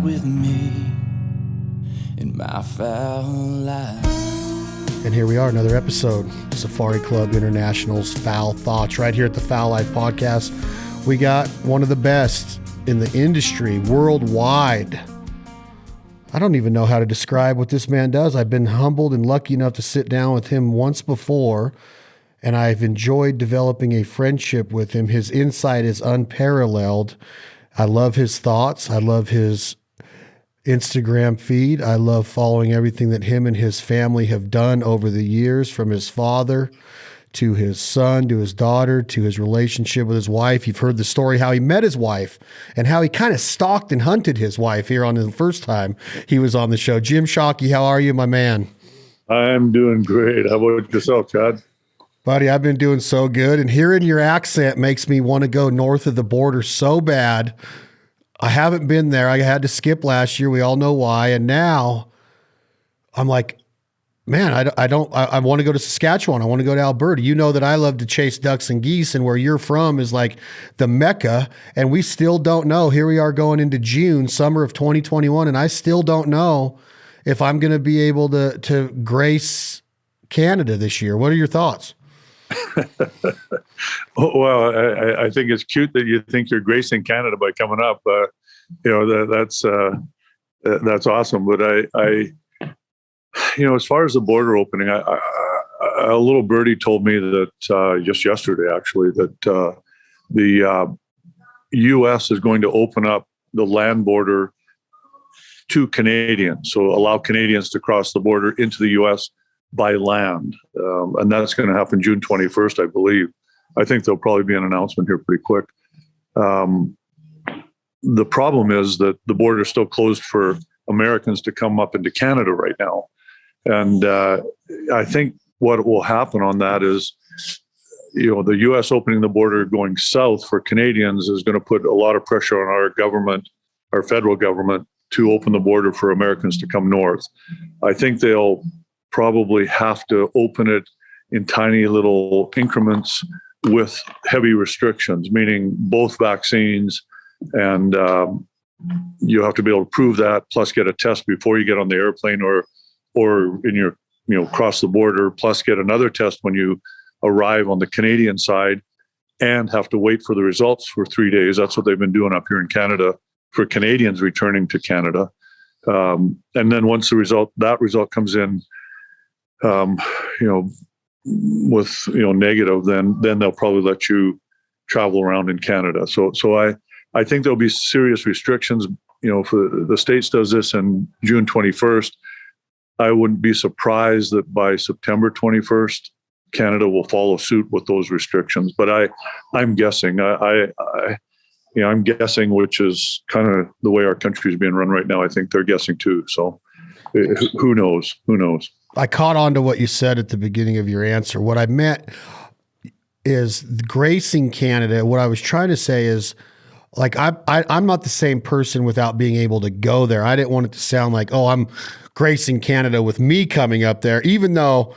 ride with me in my foul life. And here we are, another episode, Safari Club International's Fowl Thoughts, right here at the Fowl Life Podcast. We got one of the best in the industry worldwide. I don't even know how to describe what this man does. I've been humbled and lucky enough to sit down with him once before, and I've enjoyed developing a friendship with him. His insight is unparalleled. I love his thoughts. I love his Instagram feed. I love following everything that him and his family have done over the years, from his father to his son, to his daughter, to his relationship with his wife. You've heard the story how he met his wife and how he kind of stalked and hunted his wife here on the first time he was on the show. Jim Shockey, how are you, my man? I'm doing great. How about yourself, Chad? Buddy, I've been doing so good, and hearing your accent makes me want to go north of the border so bad. I haven't been there. I had to skip last year. We all know why. And now I'm like, man, I want to go to Saskatchewan. I want to go to Alberta. You know that I love to chase ducks and geese, and where you're from is like the Mecca, and we still don't know. Here we are going into June, summer of 2021, and I still don't know if I'm going to be able to grace Canada this year. What are your thoughts? Well, I think it's cute that you think you're gracing Canada by coming up. That's awesome. But I as far as the border opening, a little birdie told me that just yesterday, actually, that the U.S. is going to open up the land border to Canadians, so allow Canadians to cross the border into the U.S. by land, and that's going to happen June 21st, I believe. I think there'll probably be an announcement here pretty quick. The problem is that the border is still closed for Americans to come up into Canada right now. And I think what will happen on that is, the U.S. opening the border going south for Canadians is going to put a lot of pressure on our government, our federal government, to open the border for Americans to come north. I think they'll probably have to open it in tiny little increments with heavy restrictions, meaning both vaccines, and you have to be able to prove that, plus get a test before you get on the airplane or in your, cross the border, plus get another test when you arrive on the Canadian side, and have to wait for the results for 3 days. That's what they've been doing up here in Canada for Canadians returning to Canada. And then once that result comes in, with negative, then they'll probably let you travel around in Canada. So I think there'll be serious restrictions. For the States does this in June 21st. I wouldn't be surprised that by September 21st, Canada will follow suit with those restrictions. But I'm guessing. I'm guessing, which is kind of the way our country is being run right now. I think they're guessing too. So who knows? Who knows? I caught on to what you said at the beginning of your answer. What I meant is gracing Canada. What I was trying to say is, like, I'm not the same person without being able to go there. I didn't want it to sound like, oh, I'm gracing Canada with me coming up there, even though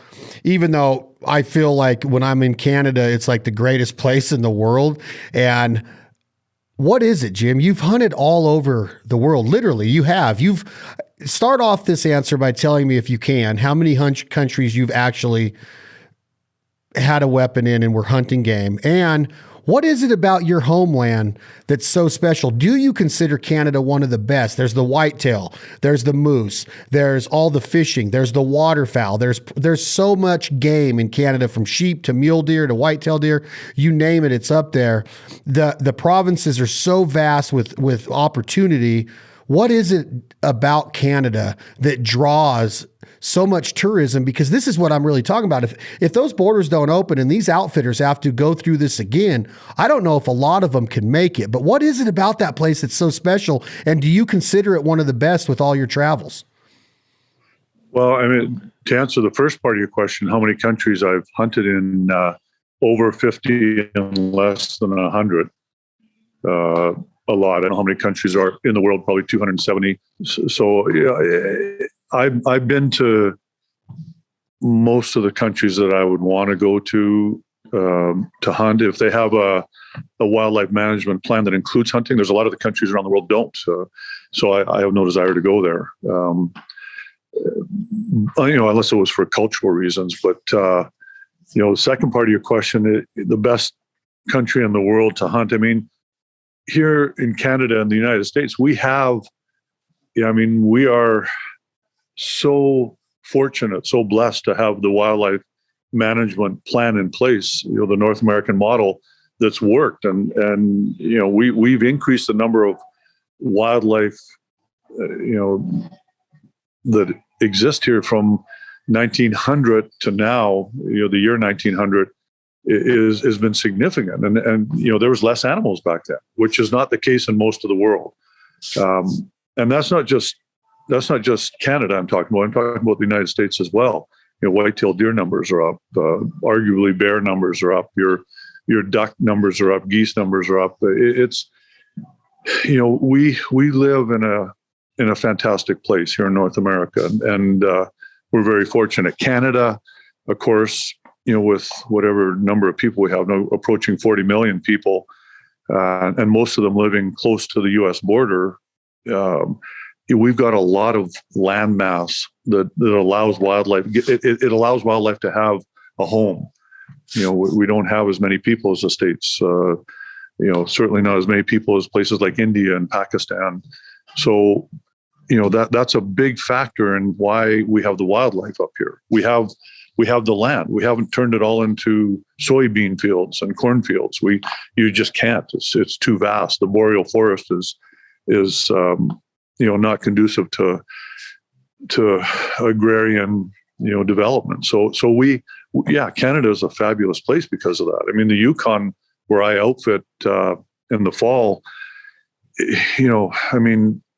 I feel like when I'm in Canada, it's like the greatest place in the world. And what is it, Jim? You've hunted all over the world. Literally, you have. Start off this answer by telling me, if you can, how many countries you've actually had a weapon in and were hunting game. And what is it about your homeland that's so special? Do you consider Canada one of the best? There's the whitetail, there's the moose, there's all the fishing, there's the waterfowl. There's so much game in Canada, from sheep to mule deer to whitetail deer. You name it, it's up there. The provinces are so vast with opportunity. What is it about Canada that draws so much tourism? Because this is what I'm really talking about. If those borders don't open and these outfitters have to go through this again, I don't know if a lot of them can make it. But what is it about that place that's so special? And do you consider it one of the best with all your travels? Well, I mean, to answer the first part of your question, how many countries I've hunted in, over 50 and less than 100. A lot. I don't know how many countries are in the world, probably 270. So I've been to most of the countries that I would want to go to. to hunt. If they have a wildlife management plan that includes hunting, there's a lot of the countries around the world don't. So I have no desire to go there. Unless it was for cultural reasons. But the second part of your question, the best country in the world to hunt. I mean, here in Canada and the United States, we have. We are so fortunate, so blessed to have the wildlife management plan in place. The North American model that's worked, and we've increased the number of wildlife that exist here from 1900 to now. The year 1900 has been significant, and there was less animals back then, which is not the case in most of the world. And that's not just Canada I'm talking about. I'm talking about the United States as well. White-tailed deer numbers are up. Arguably, bear numbers are up. Your duck numbers are up. Geese numbers are up. It's we live in a fantastic place here in North America, and we're very fortunate. Canada, of course, with whatever number of people we have, now approaching 40 million people, and most of them living close to the U.S. border. We've got a lot of land mass that allows wildlife. It allows wildlife to have a home. We don't have as many people as the States. Certainly not as many people as places like India and Pakistan. So, that's a big factor in why we have the wildlife up here. We have the land. We haven't turned it all into soybean fields and cornfields. You just can't. It's too vast. The boreal forest is not conducive to agrarian development. So Canada is a fabulous place because of that. I mean, the Yukon, where I outfit in the fall,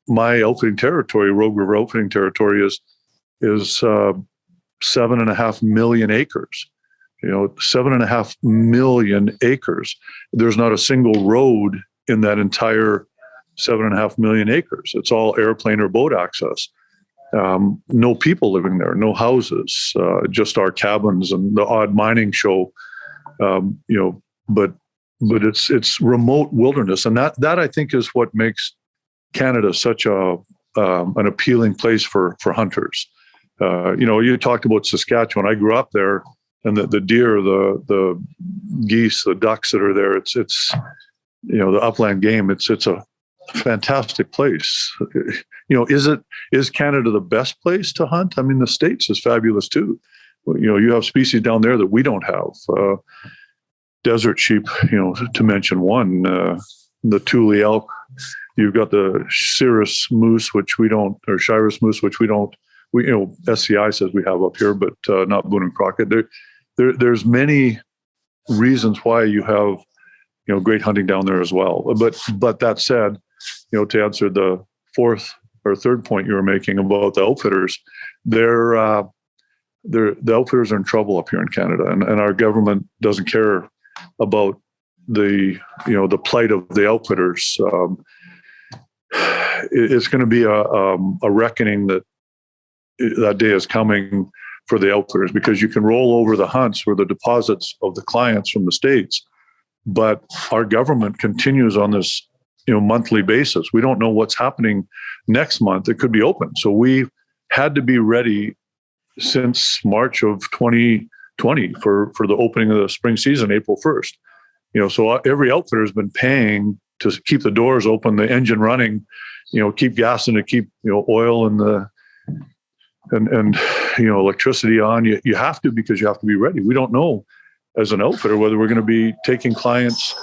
my outfitting territory, Rogue River outfitting territory, is 7.5 million acres. 7.5 million acres. There's not a single road in that entire 7.5 million acres. It's all airplane or boat access. No people living there, no houses, just our cabins and the odd mining show. But it's remote wilderness, and that I think is what makes Canada such an appealing place for hunters. You talked about Saskatchewan. I grew up there, and the deer, the geese, the ducks that are there. It's the upland game. It's a fantastic place. Is Canada the best place to hunt? I mean, the States is fabulous too. You have species down there that we don't have. Desert sheep, to mention one. The Thule elk. You've got the Cirrus moose, which we don't, or Shiras moose, which we don't. SCI says we have up here, but not Boone and Crockett. There's many reasons why you have great hunting down there as well. But that said, to answer the fourth or third point you were making about the outfitters, the outfitters are in trouble up here in Canada, and our government doesn't care about the plight of the outfitters. It's going to be a reckoning that day is coming for the outfitters, because you can roll over the hunts or the deposits of the clients from the States, but our government continues on this monthly basis. We don't know what's happening next month. It could be open. So we had to be ready since March of 2020 for the opening of the spring season, April 1st. So every outfitter has been paying to keep the doors open, the engine running, keep gas in to keep oil and electricity on. You have to, because you have to be ready. We don't know as an outfitter whether we're going to be taking clients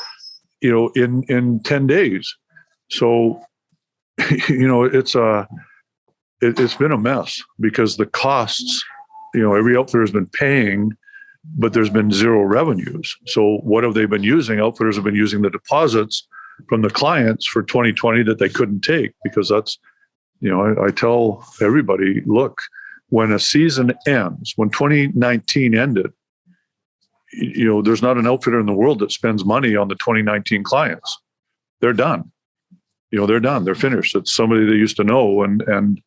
in 10 days. So it's been a mess, because the costs, every outfitter has been paying, but there's been zero revenues. So what have they been using? Outfitters have been using the deposits from the clients for 2020 that they couldn't take, because that's, I tell everybody, look, when a season ends, when 2019 ended, there's not an outfitter in the world that spends money on the 2019 clients. They're done. They're done. They're finished. It's somebody they used to know. And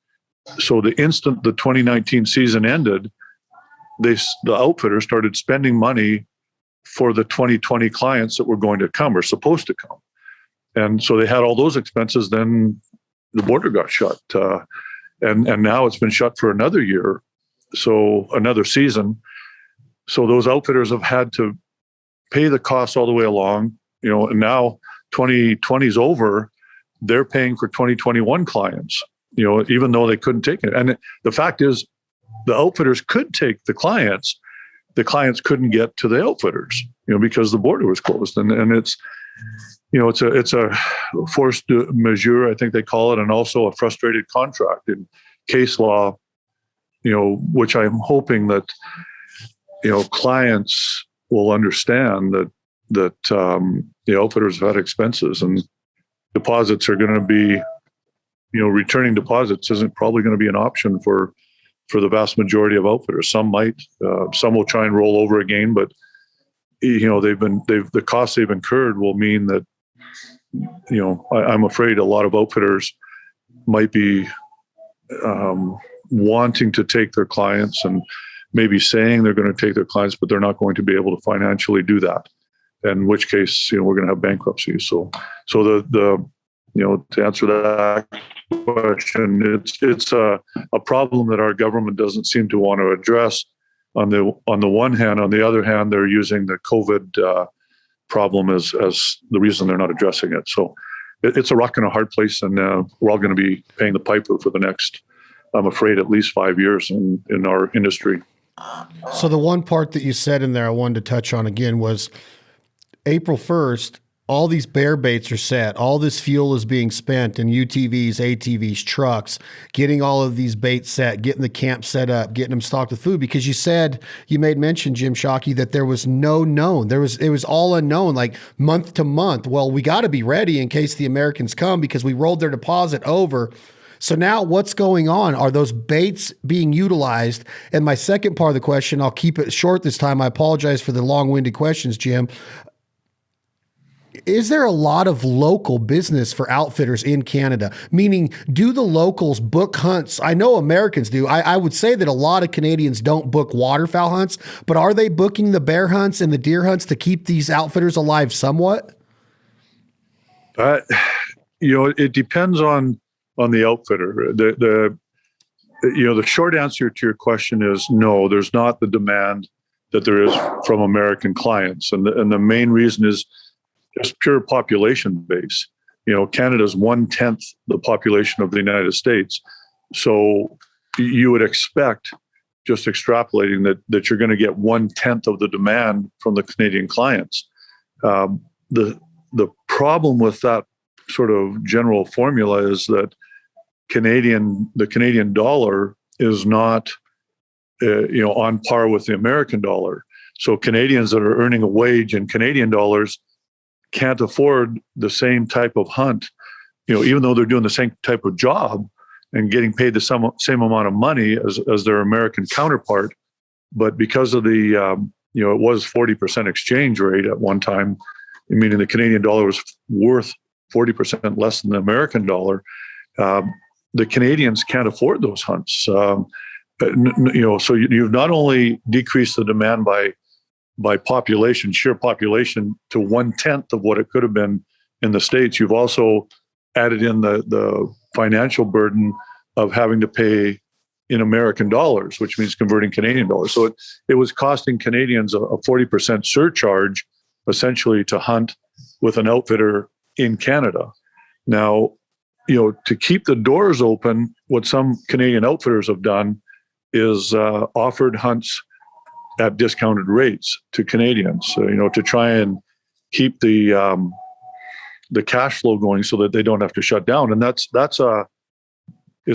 so the instant the 2019 season ended, the outfitter started spending money for the 2020 clients that were going to come or supposed to come. And so they had all those expenses. Then the border got shut. And now it's been shut for another year. So another season. So those outfitters have had to pay the costs all the way along, and now 2020 is over, they're paying for 2021 clients, even though they couldn't take it. And the fact is, the outfitters could take the clients couldn't get to the outfitters, because the border was closed. And it's, it's a force majeure, I think they call it, and also a frustrated contract in case law, which I'm hoping that, clients will understand that the outfitters have had expenses, and deposits are going to be, returning deposits isn't probably going to be an option for the vast majority of outfitters. Some might, some will try and roll over again, but the costs they've incurred will mean that, I'm afraid a lot of outfitters might be wanting to take their clients and maybe saying they're going to take their clients, but they're not going to be able to financially do that. In which case, we're going to have bankruptcy. So the to answer that question, it's a problem that our government doesn't seem to want to address. On the one hand, on the other hand, they're using the COVID problem as the reason they're not addressing it. So it's a rock and a hard place, and we're all going to be paying the piper for the next, I'm afraid, at least 5 years in our industry. So the one part that you said in there I wanted to touch on again was April 1st, all these bear baits are set. All this fuel is being spent in UTVs, ATVs, trucks, getting all of these baits set, getting the camp set up, getting them stocked with food. Because you made mention, Jim Shockey, that there was no known. It was all unknown, like month to month. Well, we got to be ready in case the Americans come because we rolled their deposit over. So now what's going on? Are those baits being utilized? And my second part of the question, I'll keep it short this time. I apologize for the long-winded questions, Jim. Is there a lot of local business for outfitters in Canada? Meaning, do the locals book hunts? I know Americans do. I would say that a lot of Canadians don't book waterfowl hunts, but are they booking the bear hunts and the deer hunts to keep these outfitters alive somewhat? It depends on the outfitter. The short answer to your question is no, there's not the demand that there is from American clients. And the main reason is just pure population base. Canada's 1/10 the population of the United States. So you would expect, just extrapolating, that you're going to get 1/10 of the demand from the Canadian clients. The problem with that sort of general formula is that the Canadian dollar is not, on par with the American dollar. So Canadians that are earning a wage in Canadian dollars can't afford the same type of hunt, even though they're doing the same type of job and getting paid the same amount of money as their American counterpart. But because of the, it was 40% exchange rate at one time, meaning the Canadian dollar was worth 40% less than the American dollar. The Canadians can't afford those hunts. So you've not only decreased the demand by population, sheer population, to 1/10 of what it could have been in the States, you've also added in the financial burden of having to pay in American dollars, which means converting Canadian dollars. So it was costing Canadians a 40% surcharge, essentially, to hunt with an outfitter in Canada. Now, to keep the doors open, what some Canadian outfitters have done is offered hunts at discounted rates to Canadians, to try and keep the cash flow going so that they don't have to shut down. And it's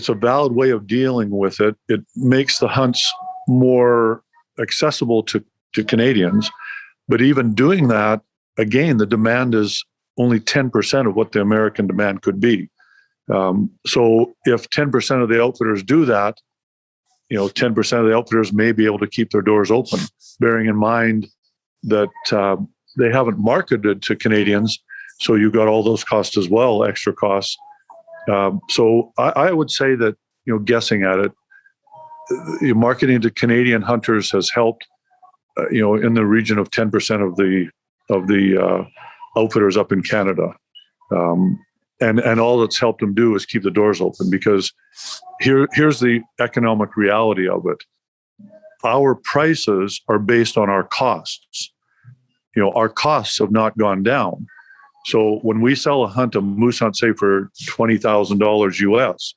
a valid way of dealing with it. It makes the hunts more accessible to Canadians. But even doing that, again, the demand is only 10% of what the American demand could be. So if 10% of the outfitters do that, 10% of the outfitters may be able to keep their doors open, bearing in mind that they haven't marketed to Canadians. So you've got all those costs as well, extra costs. So I would say that, guessing at it, marketing to Canadian hunters has helped in the region of 10% of the outfitters up in Canada. And all that's helped them do is keep the doors open, because here's the economic reality of it. Our prices are based on our costs. Our costs have not gone down. So when we sell a moose hunt, say for $20,000 US,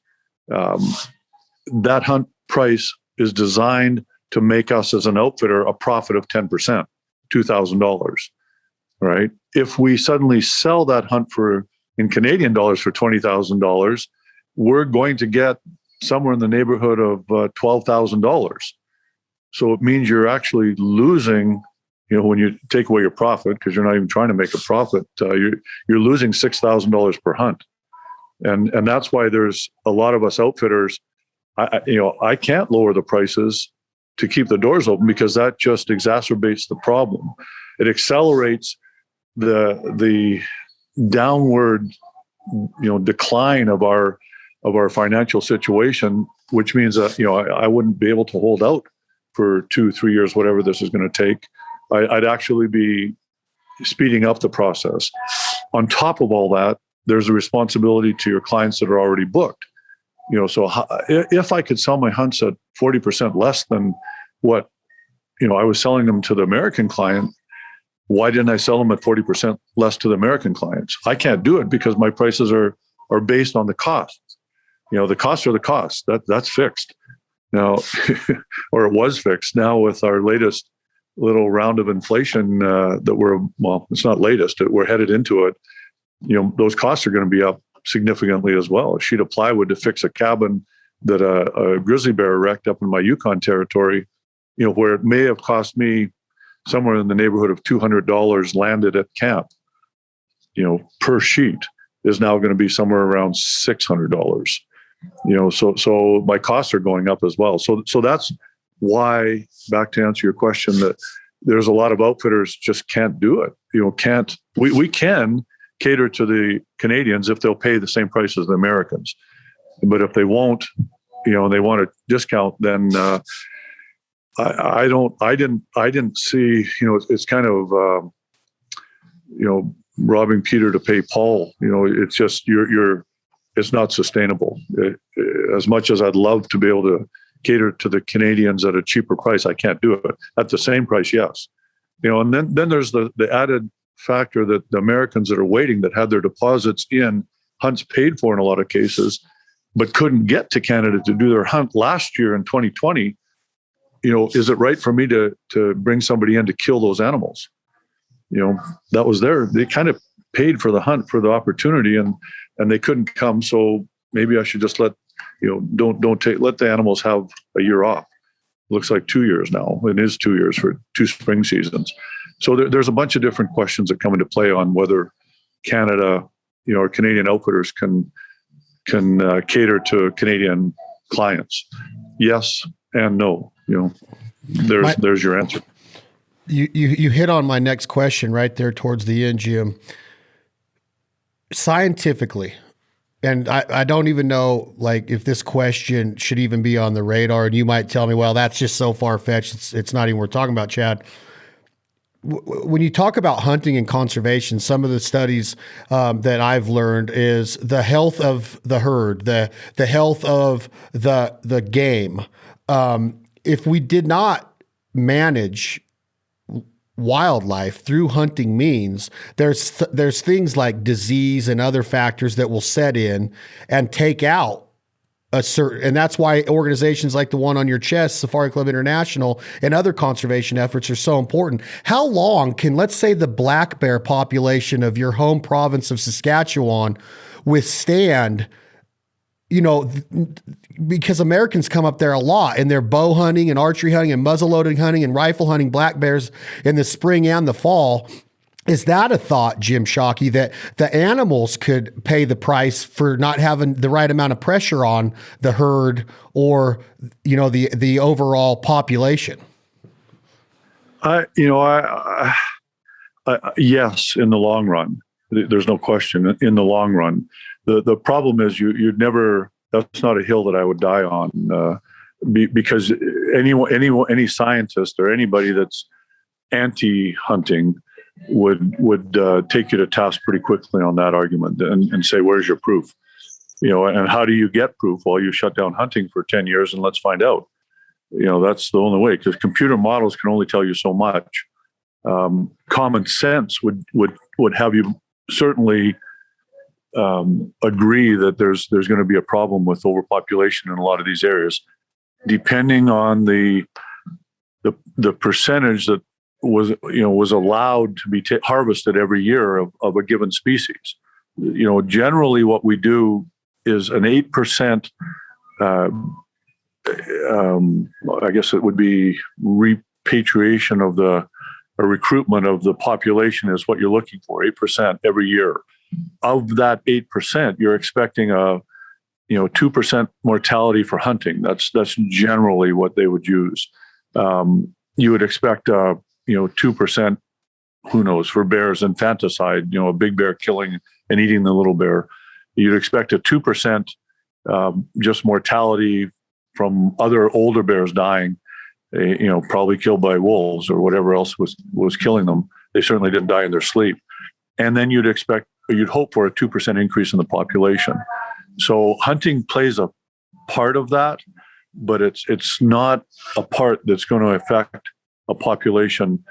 that hunt price is designed to make us as an outfitter a profit of 10%, $2,000, right? If we suddenly sell that hunt in Canadian dollars for $20,000, we're going to get somewhere in the neighborhood of $12,000. So it means you're actually losing, when you take away your profit, because you're not even trying to make a profit, you're losing $6,000 per hunt. And that's why there's a lot of us outfitters, I can't lower the prices to keep the doors open, because that just exacerbates the problem. It accelerates the downward, decline of our financial situation, which means that, I wouldn't be able to hold out for 2-3 years, whatever this is going to take. I'd actually be speeding up the process. On top of all that, there's a responsibility to your clients that are already booked. So if I could sell my hunts at 40% less than what, I was selling them to the American client, why didn't I sell them at 40% less to the American clients? I can't do it because my prices are based on the costs. The costs are the costs. That's fixed now, or it was fixed. Now with our latest little round of inflation it's not latest, we're headed into it. Those costs are going to be up significantly as well. A sheet of plywood to fix a cabin that a grizzly bear wrecked up in my Yukon territory, where it may have cost me somewhere in the neighborhood of $200 landed at camp, per sheet, is now going to be somewhere around $600. So my costs are going up as well. So that's why, back to answer your question, that there's a lot of outfitters just can't do it. We can cater to the Canadians if they'll pay the same price as the Americans, but if they won't, they want a discount, then I didn't see, it's kind of, robbing Peter to pay Paul. It's just, it's not sustainable. As much as I'd love to be able to cater to the Canadians at a cheaper price, I can't do it. At the same price, yes. And then there's the added factor that the Americans that are waiting, that had their deposits in hunts paid for in a lot of cases, but couldn't get to Canada to do their hunt last year in 2020, is it right for me to bring somebody in to kill those animals? That was they kind of paid for the hunt, for the opportunity, and they couldn't come. So maybe I should just let the animals have a year off. Looks like 2 years now. It is 2 years for 2 spring seasons. So there's a bunch of different questions that come into play on whether Canada, or Canadian outfitters can cater to Canadian clients. Yes and no. There's your answer. You hit on my next question right there towards the end, Jim. Scientifically, and I don't even know if this question should even be on the radar, and you might tell me, well, that's just so far-fetched, it's not even worth talking about, Chad. When you talk about hunting and conservation, some of the studies that I've learned is the health of the herd, the health of the game. If we did not manage wildlife through hunting means, there's things like disease and other factors that will set in and take out and that's why organizations like the one on your chest, Safari Club International, and other conservation efforts are so important. How long can, let's say, the black bear population of your home province of Saskatchewan withstand, because Americans come up there a lot and they're bow hunting and archery hunting and muzzleloading hunting and rifle hunting black bears in the spring and the fall. Is that a thought, Jim Shockey, that the animals could pay the price for not having the right amount of pressure on the herd or, the overall population? Yes, in the long run, there's no question. In the long run, the problem is you'd never. That's not a hill that I would die on, because any scientist or anybody that's anti-hunting would take you to task pretty quickly on that argument and say, where's your proof? And how do you get proof? Well, you shut down hunting for 10 years and let's find out. That's the only way, because computer models can only tell you so much. Common sense would have you certainly agree that there's going to be a problem with overpopulation in a lot of these areas, depending on the percentage that was allowed to be harvested every year of a given species. Generally what we do is an 8%, I guess it would be repatriation of a recruitment of the population is what you're looking for, 8% every year. Of that 8%, you're expecting a 2% mortality for hunting. That's generally what they would use. You would expect 2%, who knows, for bears infanticide, a big bear killing and eating the little bear. You'd expect a 2% just mortality from other older bears dying, probably killed by wolves or whatever else was killing them. They certainly didn't die in their sleep. And then you'd hope for a 2% increase in the population. So hunting plays a part of that, but it's not a part that's going to affect a population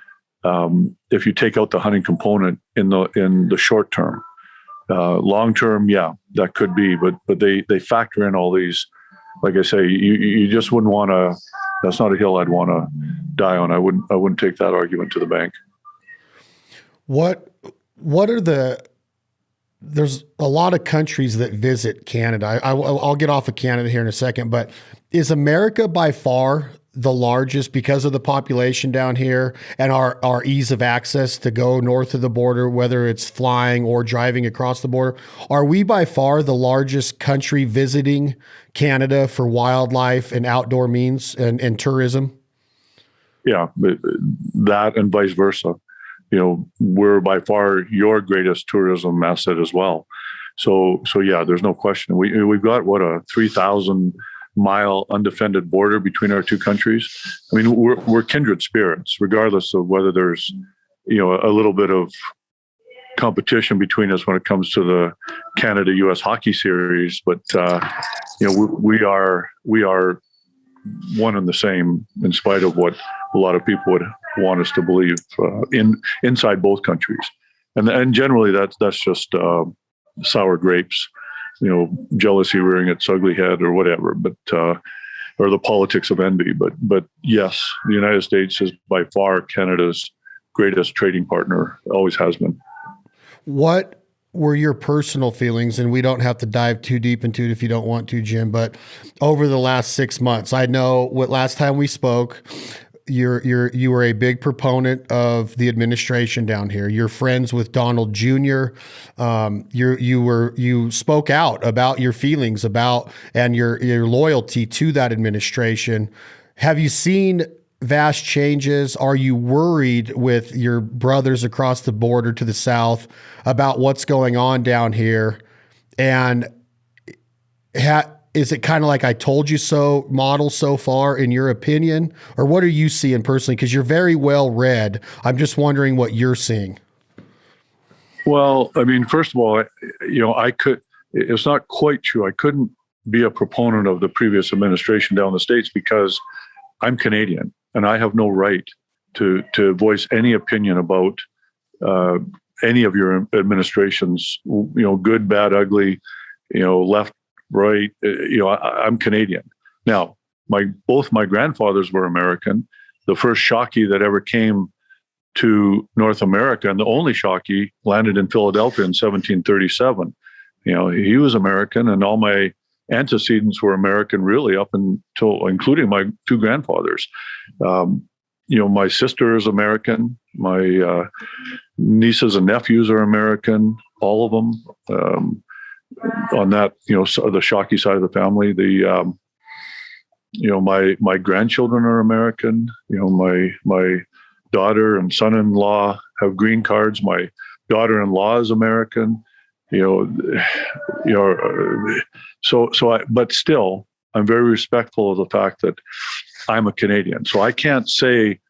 if you take out the hunting component in the short term. Long term, yeah, that could be, but they factor in all these. Like I say, you just wouldn't want to. That's not a hill I'd want to die on. I wouldn't take that argument to the bank. What are there's a lot of countries that visit Canada. I'll get off of Canada here in a second, but is America by far the largest because of the population down here and our ease of access to go north of the border, whether it's flying or driving across the border? Are we by far the largest country visiting Canada for wildlife and outdoor means and tourism? Yeah, that and vice versa. We're by far your greatest tourism asset as well. So yeah, there's no question. We've got a 3,000-mile undefended border between our two countries. I mean, we're kindred spirits, regardless of whether there's a little bit of competition between us when it comes to the Canada-U.S. hockey series. But we are one and the same, in spite of what a lot of people would want us to believe inside both countries. And generally that's just sour grapes, jealousy rearing its ugly head or whatever, but or the politics of envy. But yes, the United States is by far Canada's greatest trading partner, always has been. What were your personal feelings? And we don't have to dive too deep into it if you don't want to, Jim, but over the last 6 months, I know last time we spoke, you were a big proponent of the administration down here. You're friends with Donald Jr. You spoke out about your feelings about and your loyalty to that administration. Have you seen vast changes? Are you worried with your brothers across the border to the south about what's going on down here? And is it kind of like I told you so model so far in your opinion? Or what are you seeing personally? Because you're very well read. I'm just wondering what you're seeing. Well, I mean, first of all, it's not quite true. I couldn't be a proponent of the previous administration down in the States because I'm Canadian and I have no right to voice any opinion about any of your administrations, good, bad, ugly, left, right. I'm Canadian. Now, both my grandfathers were American. The first Shockey that ever came to North America, and the only Shockey, landed in Philadelphia in 1737. He was American, and all my antecedents were American, really, up until including my two grandfathers. My sister is American. My nieces and nephews are American, all of them. On that, the Shockey side of the family, my grandchildren are American. My daughter and son-in-law have green cards. My daughter-in-law is American. But still, I'm very respectful of the fact that I'm a Canadian. So I can't say,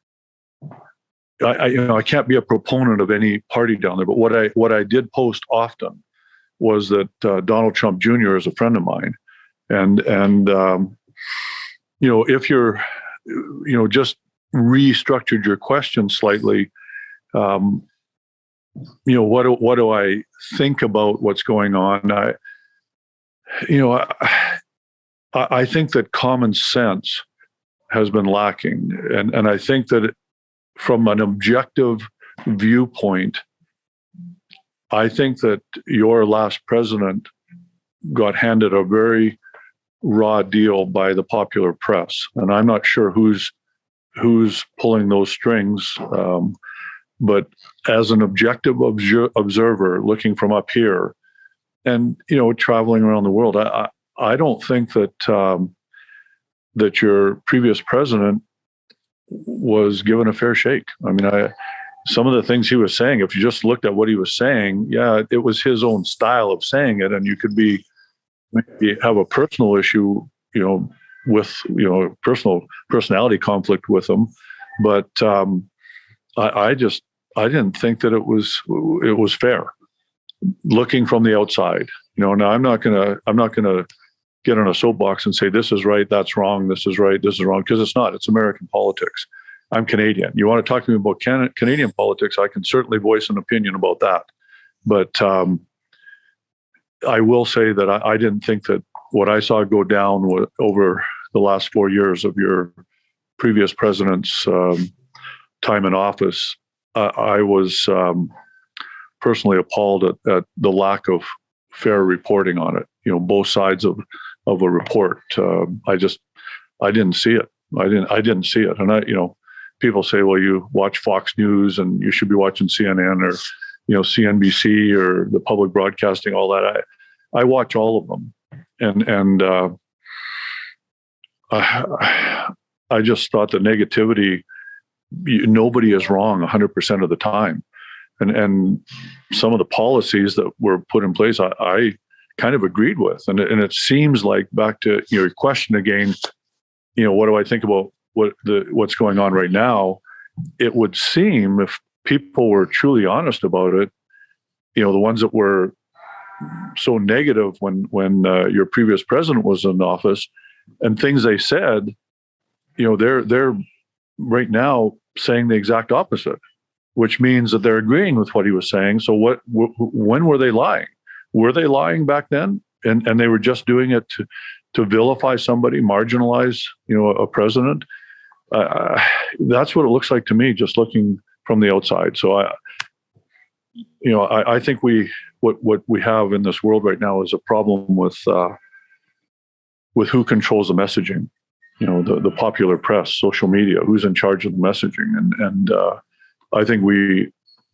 I can't be a proponent of any party down there, but what I did post often was that Donald Trump Jr. is a friend of mine, and if you're, just restructured your question slightly, what do I think about what's going on? I think that common sense has been lacking, and I think that from an objective viewpoint, I think that your last president got handed a very raw deal by the popular press, and I'm not sure who's pulling those strings. But as an objective observer, looking from up here, and traveling around the world, I don't think that that your previous president was given a fair shake. I mean, some of the things he was saying, if you just looked at what he was saying, yeah, it was his own style of saying it, and you could maybe have a personal issue, with personality conflict with him, but I didn't think that it was fair. Looking from the outside, now I'm not gonna get on a soapbox and say this is right, that's wrong, this is right, this is wrong, because it's not. It's American politics. I'm Canadian. You want to talk to me about Canadian politics, I can certainly voice an opinion about that. But I will say that I didn't think that what I saw go down over the last 4 years of your previous president's time in office, I was personally appalled at the lack of fair reporting on it. Both sides of a report. I didn't see it. I didn't see it. And people say, well, you watch Fox News and you should be watching CNN or CNBC or the public broadcasting, all that. I watch all of them, and I just thought the negativity. Nobody is wrong 100% of the time, and some of the policies that were put in place, I kind of agreed with, and it seems like, back to your question again, what do I think about what's going on right now? It would seem, if people were truly honest about it, the ones that were so negative when your previous president was in office, and things they said, they're right now saying the exact opposite, which means that they're agreeing with what he was saying. So when were they lying? Were they lying back then? And they were just doing it to vilify somebody, marginalize, a president. That's what it looks like to me, just looking from the outside. So I think what we have in this world right now is a problem with who controls the messaging. The popular press, social media, who's in charge of the messaging. And I think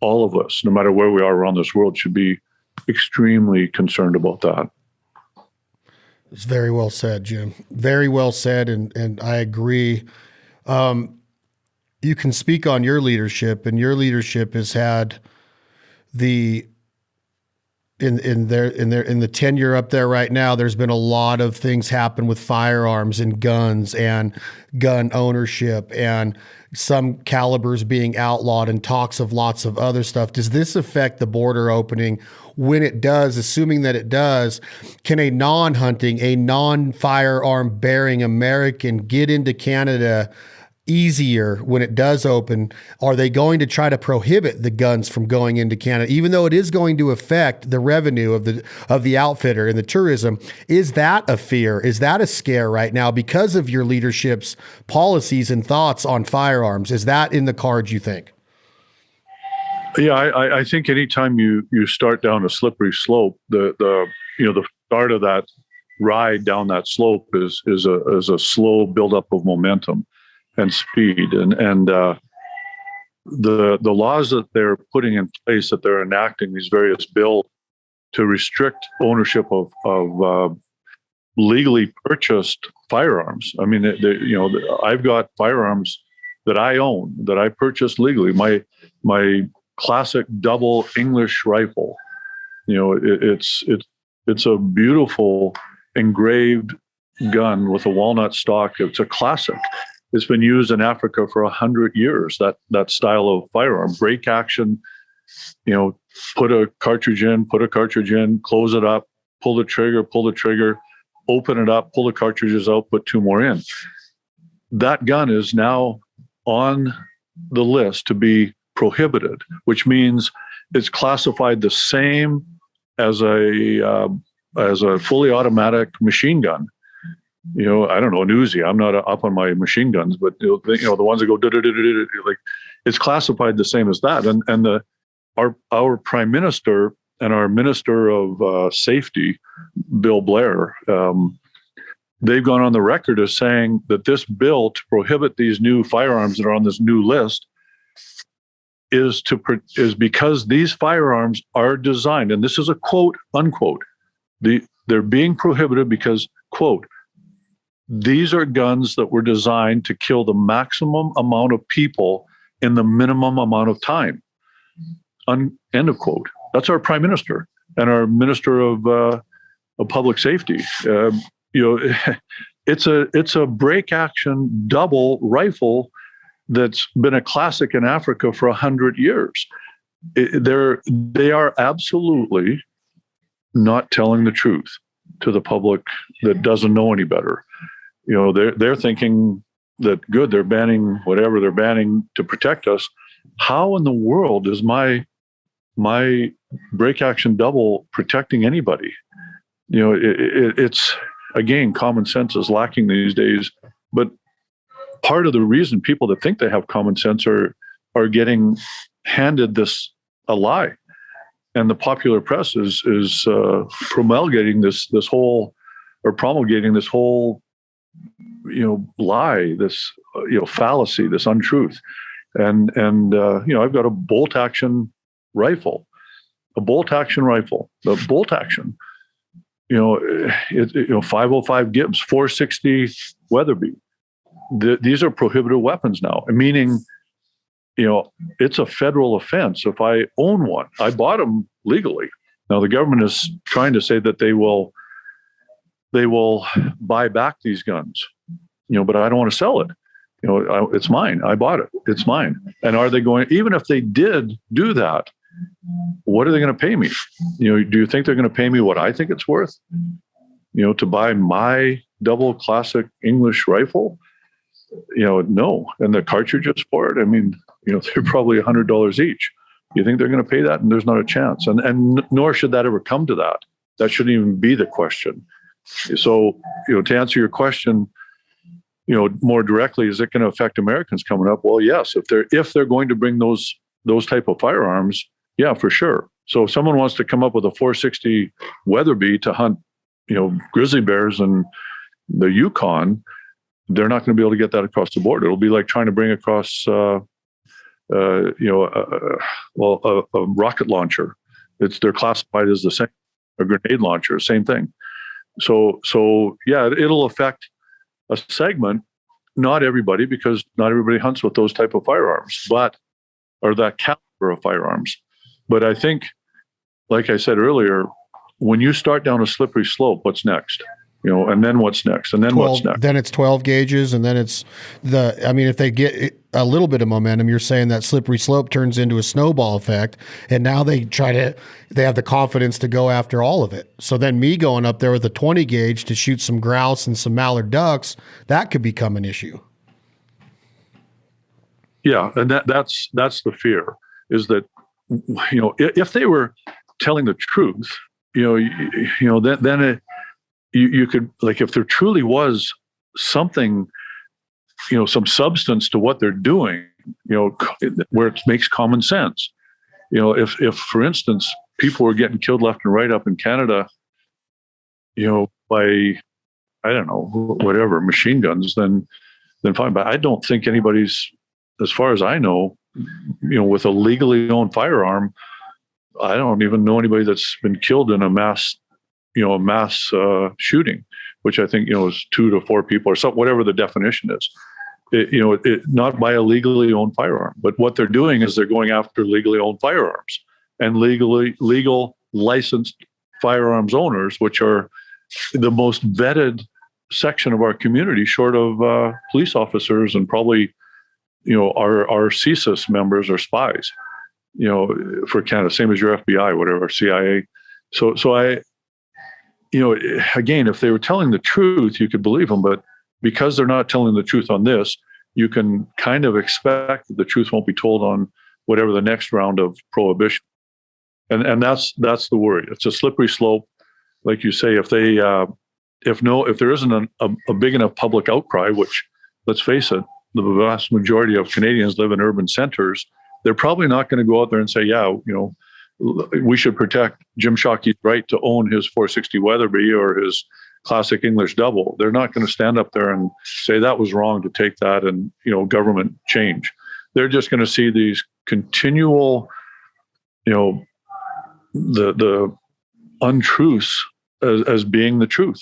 all of us, no matter where we are around this world, should be extremely concerned about that. It's very well said, Jim. Very well said. And I agree. You can speak on your leadership, and your leadership has had in the tenure up there right now, there's been a lot of things happen with firearms and guns and gun ownership and some calibers being outlawed and talks of lots of other stuff. Does this affect the border opening? When it does, assuming that it does, can a non-hunting, a non-firearm bearing American get into Canada easier when it does open? Are they going to try to prohibit the guns from going into Canada, even though it is going to affect the revenue of the outfitter and the tourism? Is that a fear? Is that a scare right now because of your leadership's policies and thoughts on firearms? Is that in the cards, you think? Yeah, I think anytime you start down a slippery slope, the start of that ride down that slope is a slow buildup of momentum and speed, and the laws that they're putting in place, that they're enacting, these various bills to restrict ownership of legally purchased firearms. I mean, I've got firearms that I own, that I purchased legally. My classic double English rifle. It's a beautiful engraved gun with a walnut stock. It's a classic. It's been used in Africa for 100 years. That style of firearm, break action. Put a cartridge in, close it up, pull the trigger, open it up, pull the cartridges out, put two more in. That gun is now on the list to be prohibited, which means it's classified the same as a fully automatic machine gun. I don't know, an Uzi. I'm not up on my machine guns, but the ones that go like, it's classified the same as that. And our prime minister and our minister of safety, Bill Blair, they've gone on the record as saying that this bill to prohibit these new firearms that are on this new list is because these firearms are designed, and this is a quote unquote, they're being prohibited because, quote, these are guns that were designed to kill the maximum amount of people in the minimum amount of time. End of quote. That's our prime minister and our minister of public safety. It's a break action double rifle that's been a classic in Africa for 100 years. They are absolutely not telling the truth to the public that doesn't know any better. They're thinking that good, they're banning whatever they're banning to protect us. How in the world is my break action double protecting anybody? It's, again, common sense is lacking these days. But part of the reason people that think they have common sense are getting handed a lie, and the popular press is promulgating this whole lie, this fallacy, this untruth. And I've got a bolt action rifle. The bolt action, 505 Gibbs, 460 Weatherby. These are prohibited weapons now, meaning, it's a federal offense if I own one. I bought them legally. Now the government is trying to say that they will buy back these guns, but I don't want to sell it. It's mine. I bought it. It's mine. And are they going, even if they did do that, what are they going to pay me? Do you think they're going to pay me what I think it's worth? To buy my double classic English rifle? No. And the cartridges for it, they're probably $100 each. You think they're going to pay that? And there's not a chance. And nor should that ever come to that. That shouldn't even be the question. So, to answer your question, more directly, is it going to affect Americans coming up? Well, yes. If they're going to bring those type of firearms, yeah, for sure. So if someone wants to come up with a 460 Weatherby to hunt, grizzly bears in the Yukon, they're not going to be able to get that across the border. It'll be like trying to bring across, a rocket launcher. They're classified as the same, a grenade launcher, same thing. So yeah, it'll affect a segment, not everybody, because not everybody hunts with those type of firearms, or that caliber of firearms. But I think, like I said earlier, when you start down a slippery slope, what's next? And then what's next? And then 12, what's next? Then it's 12 gauges, and then it's if they get a little bit of momentum, you're saying that slippery slope turns into a snowball effect, and now they have the confidence to go after all of it. So then me going up there with a 20 gauge to shoot some grouse and some mallard ducks, that could become an issue. Yeah, and that's the fear, is that, if they were telling the truth, then you could, like, if there truly was something, some substance to what they're doing, where it makes common sense. If for instance, people were getting killed left and right up in Canada, by, I don't know, whatever, machine guns, then fine. But I don't think anybody's, as far as I know, with a legally owned firearm, I don't even know anybody that's been killed in a mass shooting, which I think, is 2 to 4 people or something, whatever the definition is. Not by a legally owned firearm, but what they're doing is they're going after legally owned firearms and legal licensed firearms owners, which are the most vetted section of our community, short of police officers and probably, our CSIS members or spies, for Canada, same as your FBI, whatever, CIA. So I, again, if they were telling the truth, you could believe them. But because they're not telling the truth on this, you can kind of expect that the truth won't be told on whatever the next round of prohibition. And that's the worry. It's a slippery slope. Like you say, if there isn't a big enough public outcry, which, let's face it, the vast majority of Canadians live in urban centers, they're probably not going to go out there and say, yeah, we should protect Jim Shockey's right to own his 460 Weatherby or his classic English double. They're not going to stand up there and say that was wrong to take that and, government change. They're just going to see these continual, the untruths as being the truth.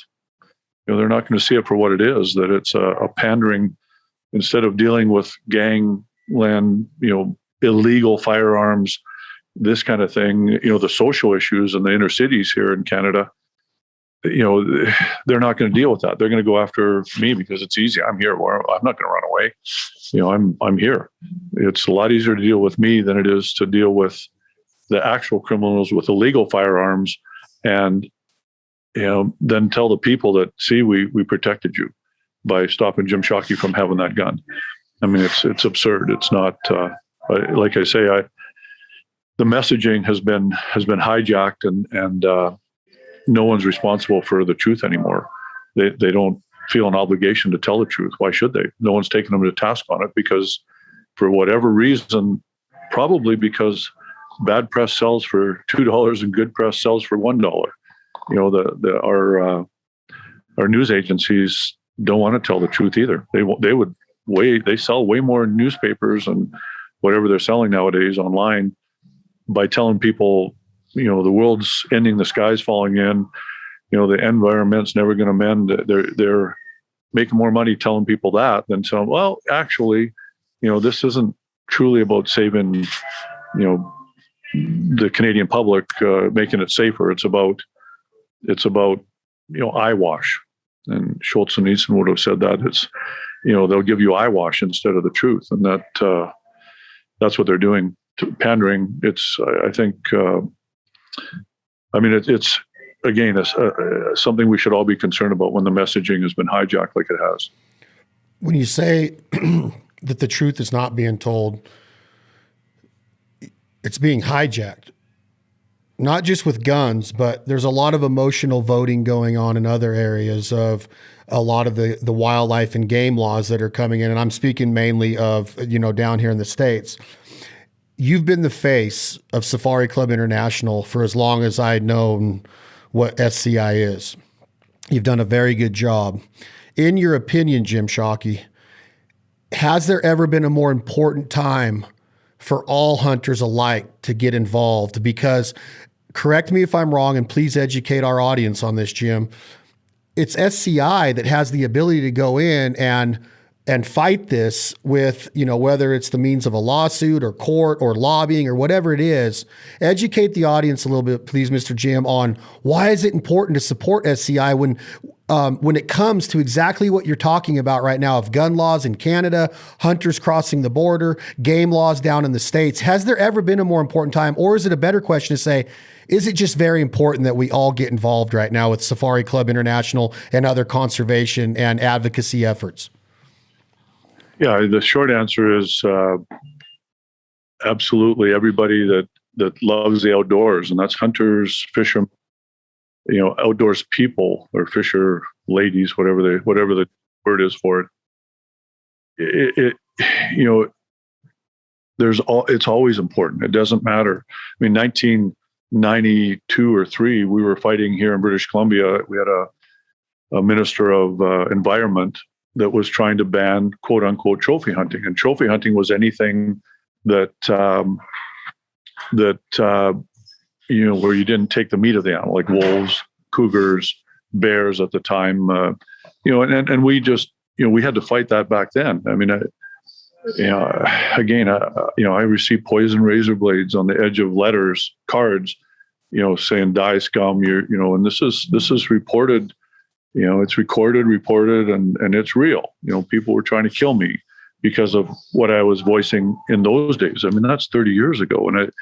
They're not going to see it for what it is, that it's a pandering, instead of dealing with gangland, illegal firearms, this kind of thing, the social issues in the inner cities here in Canada, they're not going to deal with that. They're going to go after me because it's easy. I'm here. I'm not going to run away. I'm here. It's a lot easier to deal with me than it is to deal with the actual criminals with illegal firearms, and then tell the people that, see, we protected you by stopping Jim Shockey from having that gun. I mean, it's absurd. It's not like I say. The messaging has been hijacked, and no one's responsible for the truth anymore. They don't feel an obligation to tell the truth. Why should they? No one's taken them to task on it, because for whatever reason, probably because bad press sells for $2 and good press sells for $1. Our news agencies don't want to tell the truth either. They sell way more newspapers and whatever they're selling nowadays online by telling people, the world's ending, the sky's falling in, the environment's never going to mend. They're making more money telling people that than telling, well, actually, this isn't truly about saving, the Canadian public, making it safer. It's about eyewash. And Schultz and Easton would have said that it's, they'll give you eyewash instead of the truth, and that's what they're doing. Pandering. It's, I think, it's again, something we should all be concerned about when the messaging has been hijacked like it has. When you say that the truth is not being told, it's being hijacked, not just with guns, but there's a lot of emotional voting going on in other areas of a lot of the wildlife and game laws that are coming in. And I'm speaking mainly of, down here in the States. You've been the face of Safari Club International for as long as I'd known what SCI is. You've done a very good job. In your opinion, Jim Shockey, has there ever been a more important time for all hunters alike to get involved? Because, correct me if I'm wrong, and please educate our audience on this, Jim, it's SCI that has the ability to go in and fight this with, whether it's the means of a lawsuit or court or lobbying or whatever it is. Educate the audience a little bit, please, Mr. Jim, on why is it important to support SCI when it comes to exactly what you're talking about right now of gun laws in Canada, hunters crossing the border, game laws down in the States. Has there ever been a more important time, or is it a better question to say, is it just very important that we all get involved right now with Safari Club International and other conservation and advocacy efforts? Yeah, the short answer is absolutely. Everybody that loves the outdoors, and that's hunters, fishermen, outdoors people or fisher ladies, whatever the word is for it. It's always important. It doesn't matter. I mean, 1992 or 3, we were fighting here in British Columbia. We had a minister of environment that was trying to ban quote unquote trophy hunting. And trophy hunting was anything that where you didn't take the meat of the animal, like wolves, cougars, bears at the time, and we just, we had to fight that back then. I mean, I received poison razor blades on the edge of cards, saying die scum, and this is reported, It's recorded, reported, and it's real. People were trying to kill me because of what I was voicing in those days. I mean, that's 30 years ago, and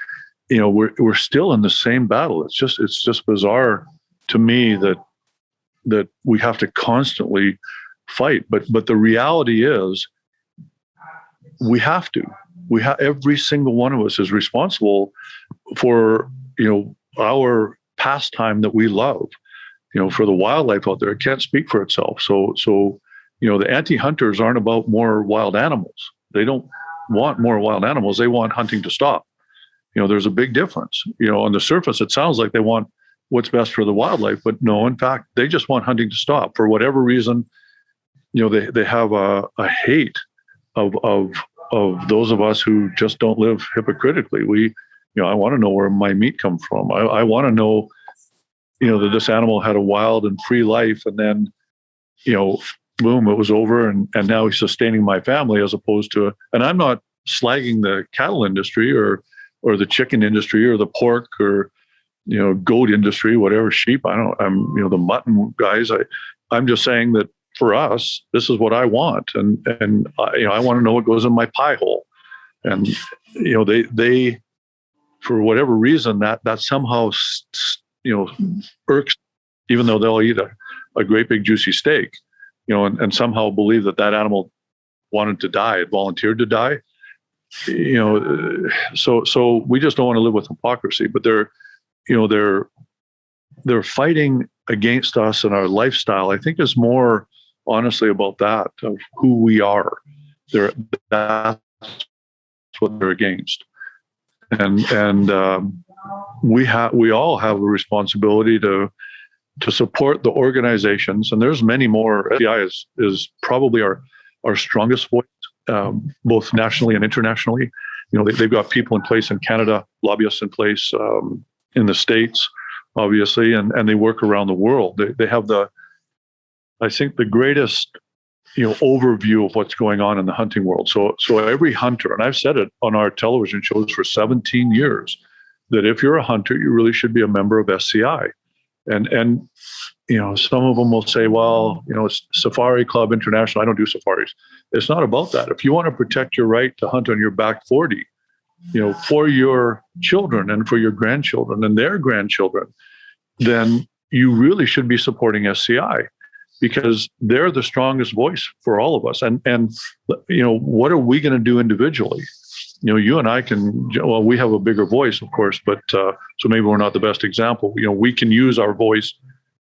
we're still in the same battle. It's just bizarre to me that we have to constantly fight. But the reality is, we have to. Every single one of us is responsible for our pastime that we love. For the wildlife out there, it can't speak for itself. So the anti-hunters aren't about more wild animals. They don't want more wild animals. They want hunting to stop. There's a big difference. On the surface, it sounds like they want what's best for the wildlife, but no, in fact, they just want hunting to stop for whatever reason. They have a hate of those of us who just don't live hypocritically. I want to know where my meat comes from. I want to know, that this animal had a wild and free life, and then, boom, it was over, and now he's sustaining my family, as opposed to, and I'm not slagging the cattle industry or the chicken industry or the pork or, goat industry, whatever, sheep. I'm the mutton guys. I'm just saying that for us, this is what I want. And I want to know what goes in my pie hole. And, they, for whatever reason, that somehow, irks, even though they'll eat a great big juicy steak, and somehow believe that animal wanted to die, it volunteered to die. So we just don't want to live with hypocrisy, but they're fighting against us and our lifestyle. I think is more honestly about that, of who we are. That's what they're against. And we all have a responsibility to support the organizations, and there's many more. SCI is probably our strongest voice, both nationally and internationally. They've got people in place in Canada, lobbyists in place in the States, obviously, and they work around the world. They have I think the greatest overview of what's going on in the hunting world. So every hunter, and I've said it on our television shows for 17 years, that if you're a hunter, you really should be a member of SCI. And some of them will say, well, it's Safari Club International, I don't do safaris. It's not about that. If you want to protect your right to hunt on your back 40, for your children and for your grandchildren and their grandchildren, then you really should be supporting SCI, because they're the strongest voice for all of us. And what are we going to do individually? You and I we have a bigger voice, of course, but so maybe we're not the best example. We can use our voice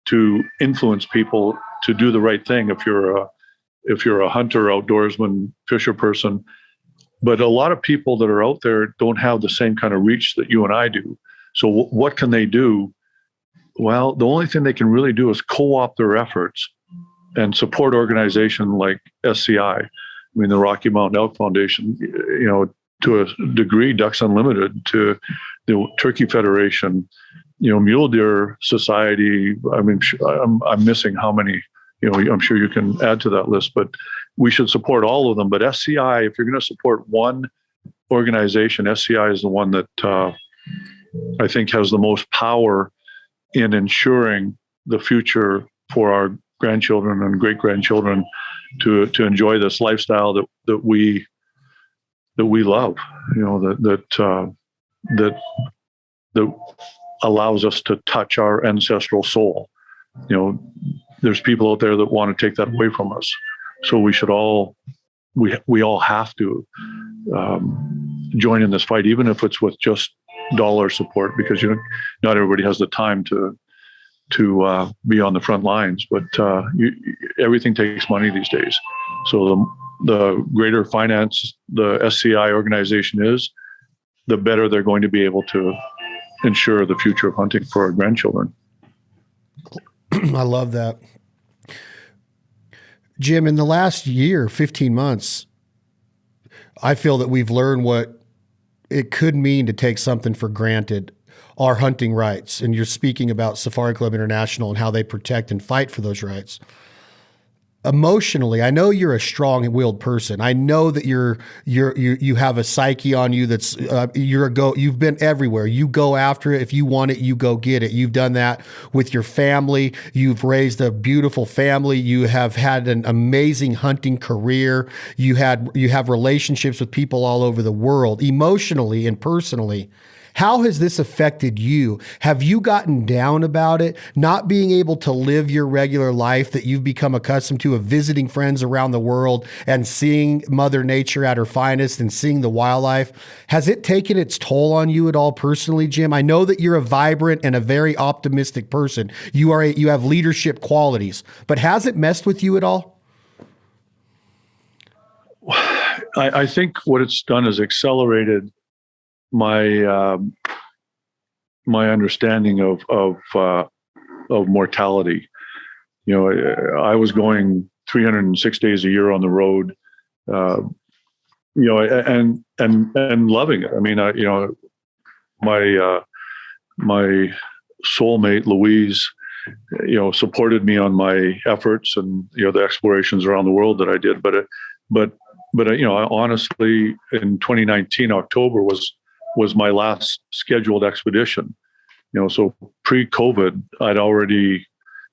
to influence people to do the right thing. If you're a hunter, outdoorsman, fisher person, but a lot of people that are out there don't have the same kind of reach that you and I do. So what can they do? Well, the only thing they can really do is co-opt their efforts and support organizations like SCI. I mean, the Rocky Mountain Elk Foundation, to a degree, Ducks Unlimited, to the Turkey Federation, Mule Deer Society. I mean, I'm missing how many, I'm sure you can add to that list, but we should support all of them. But SCI, if you're going to support one organization, SCI is the one that I think has the most power in ensuring the future for our grandchildren and great grandchildren to enjoy this lifestyle that we love, that allows us to touch our ancestral soul. There's people out there that want to take that away from us. So we should we all have to join in this fight, even if it's with just dollar support, because not everybody has the time to be on the front lines. But everything takes money these days. So the greater finance the SCI organization is, the better they're going to be able to ensure the future of hunting for our grandchildren. I love that. Jim, in the last year, 15 months, I feel that we've learned what it could mean to take something for granted, our hunting rights. And you're speaking about Safari Club International and how they protect and fight for those rights. emotionally, I know you're a strong-willed person. I know that you have a psyche on you that's you've been everywhere. You go after it. If you want it, you go get it. You've done that with your family. You've raised a beautiful family. You have had an amazing hunting career. You have relationships with people all over the world, emotionally and personally. How has this affected you? Have you gotten down about it, not being able to live your regular life that you've become accustomed to, of visiting friends around the world and seeing Mother Nature at her finest and seeing the wildlife? Has it taken its toll on you at all personally, Jim? I know that you're a vibrant and a very optimistic person. You have leadership qualities, but has it messed with you at all? I think what it's done is accelerated my my understanding of mortality. You know, I was going 306 days a year on the road, you know, and loving it. I mean, you know, my soulmate Louise, you know, supported me on my efforts and, you know, the explorations around the world that I did. But you know, honestly, in 2019 October was my last scheduled expedition. You know, so pre-COVID, I'd already,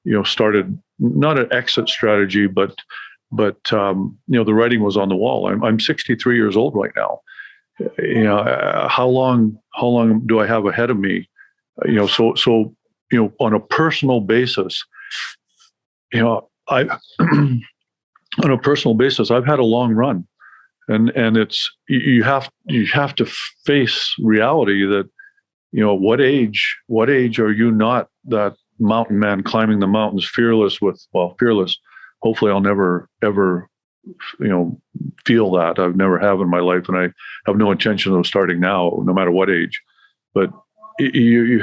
you know, started not an exit strategy, but you know, the writing was on the wall. I'm 63 years old right now. You know, how long do I have ahead of me? You know, so you know, on a personal basis, you know, on a personal basis, I've had a long run. And it's you have to face reality that, you know, what age are you not that mountain man climbing the mountains fearless? Hopefully I'll never ever, you know, feel that. I've never have in my life, and I have no intention of starting now, no matter what age. But you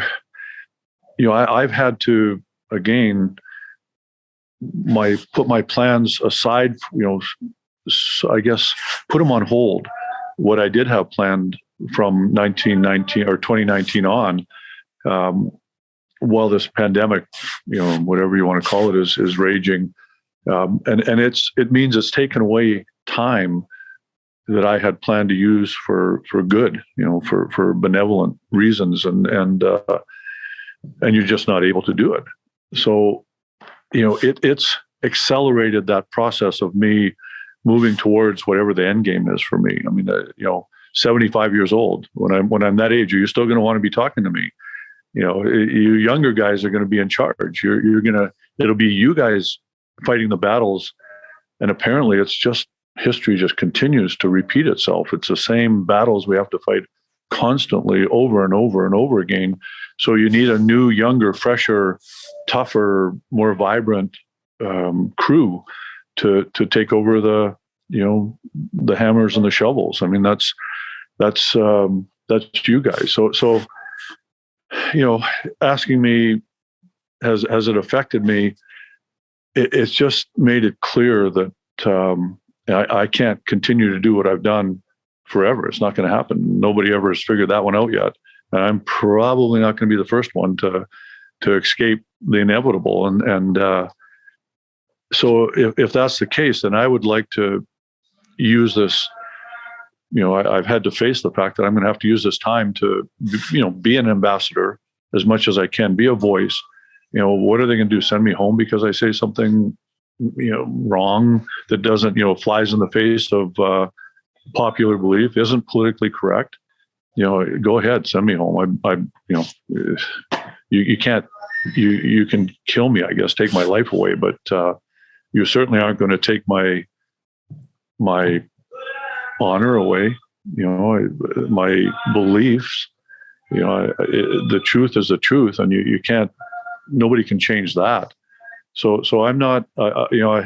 know, I've had to, again, put my plans aside, you know, so I guess put them on hold. What I did have planned from 1919 or 2019 on, while this pandemic, you know, whatever you want to call it, is raging, and it means it's taken away time that I had planned to use for good, you know, for benevolent reasons, and you're just not able to do it. So, you know, it's accelerated that process of me moving towards whatever the end game is for me. I mean, you know, 75 years old, when I'm that age, are you still going to want to be talking to me? You know, you younger guys are going to be in charge. It'll be you guys fighting the battles. And apparently it's just, history just continues to repeat itself. It's the same battles we have to fight constantly over and over and over again. So you need a new, younger, fresher, tougher, more vibrant crew to take over the, you know, the hammers and the shovels. I mean, that's you guys. So, you know, asking me, has it affected me? It's just made it clear that I can't continue to do what I've done forever. It's not going to happen. Nobody ever has figured that one out yet. And I'm probably not going to be the first one to escape the inevitable. And so if that's the case, then I would like to use this, you know, I've had to face the fact that I'm going to have to use this time to, you know, be an ambassador as much as I can, be a voice. You know, what are they going to do? Send me home because I say something, you know, wrong that doesn't, you know, flies in the face of popular belief, isn't politically correct? You know, go ahead, send me home. I you know, you can't, you can kill me, I guess, take my life away, but you certainly aren't going to take my honor away, you know, my beliefs. You know, the truth is the truth, and you can't, nobody can change that. So I'm not, you know,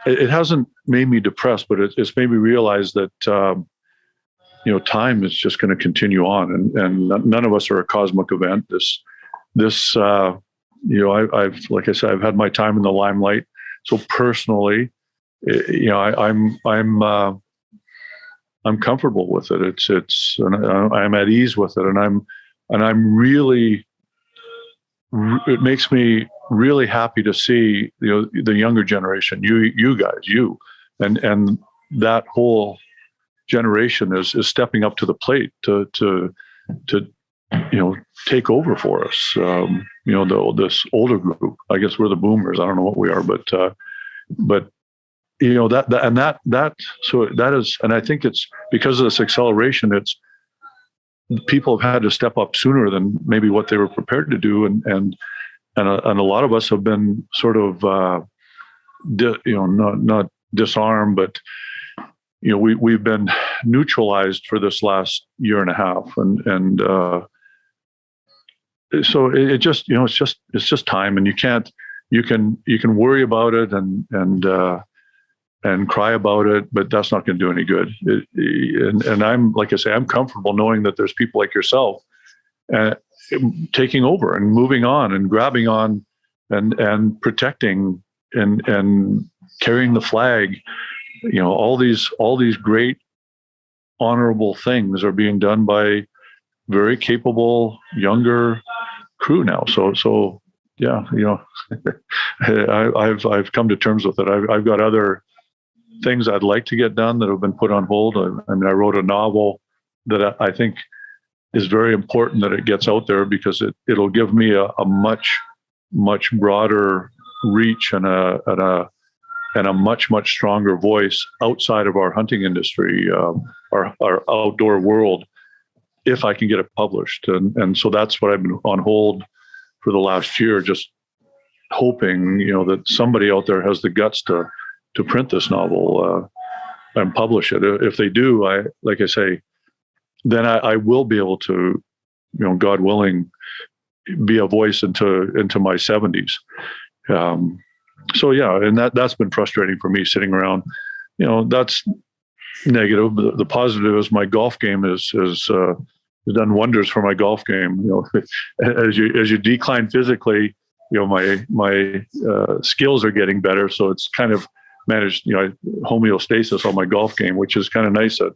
it hasn't made me depressed, but it's made me realize that, you know, time is just going to continue on, and none of us are a cosmic event. This, you know, I've, like I said, I've had my time in the limelight. So personally, you know, I'm comfortable with it. It's, and I'm at ease with it, and I'm really, you know, I, I'm, I'm, I'm comfortable with it. It's, and I'm really, you know, I'm comfortable with it. It's, and I'm at ease with it. And I'm, I'm, I'm, I'm comfortable with it. It's, and I'm at ease with it. And I'm, I'm, I'm, I'm comfortable with it. It's, and I'm really, you know, I'm at ease with it. And I'm really, you know, I'm, I'm, I'm, I'm, I'm really it makes me really happy to see, the younger generation, you guys, and that whole generation is stepping up to the plate to take over for us. This older group, I guess we're the boomers. I don't know what we are, but so that is, and I think it's because of this acceleration. It's people have had to step up sooner than maybe what they were prepared to do, and a lot of us have been sort of not disarmed, but we've been neutralized for this last year and a half, and so it just it's just time, and you can worry about it and cry about it, but that's not going to do any good. And I'm, like I say, I'm comfortable knowing that there's people like yourself taking over and moving on and grabbing on and protecting and carrying the flag. All these great honorable things are being done by very capable younger crew now. So yeah, I've come to terms with it. I've got other things I'd like to get done that have been put on hold. I wrote a novel that I think is very important that it gets out there, because it'll give me a much broader reach and a much stronger voice outside of our hunting industry, our outdoor world, if I can get it published. And so that's what I've been on hold for the last year, just hoping, that somebody out there has the guts to print this novel and publish it. If they do, like I say, then I will be able to, God willing, be a voice into my 70s. So yeah, and that's been frustrating for me, sitting around. That's negative. But the positive is my golf game has done wonders for my golf game. As you decline physically, my skills are getting better. So it's kind of managed, homeostasis on my golf game, which is kind of nice at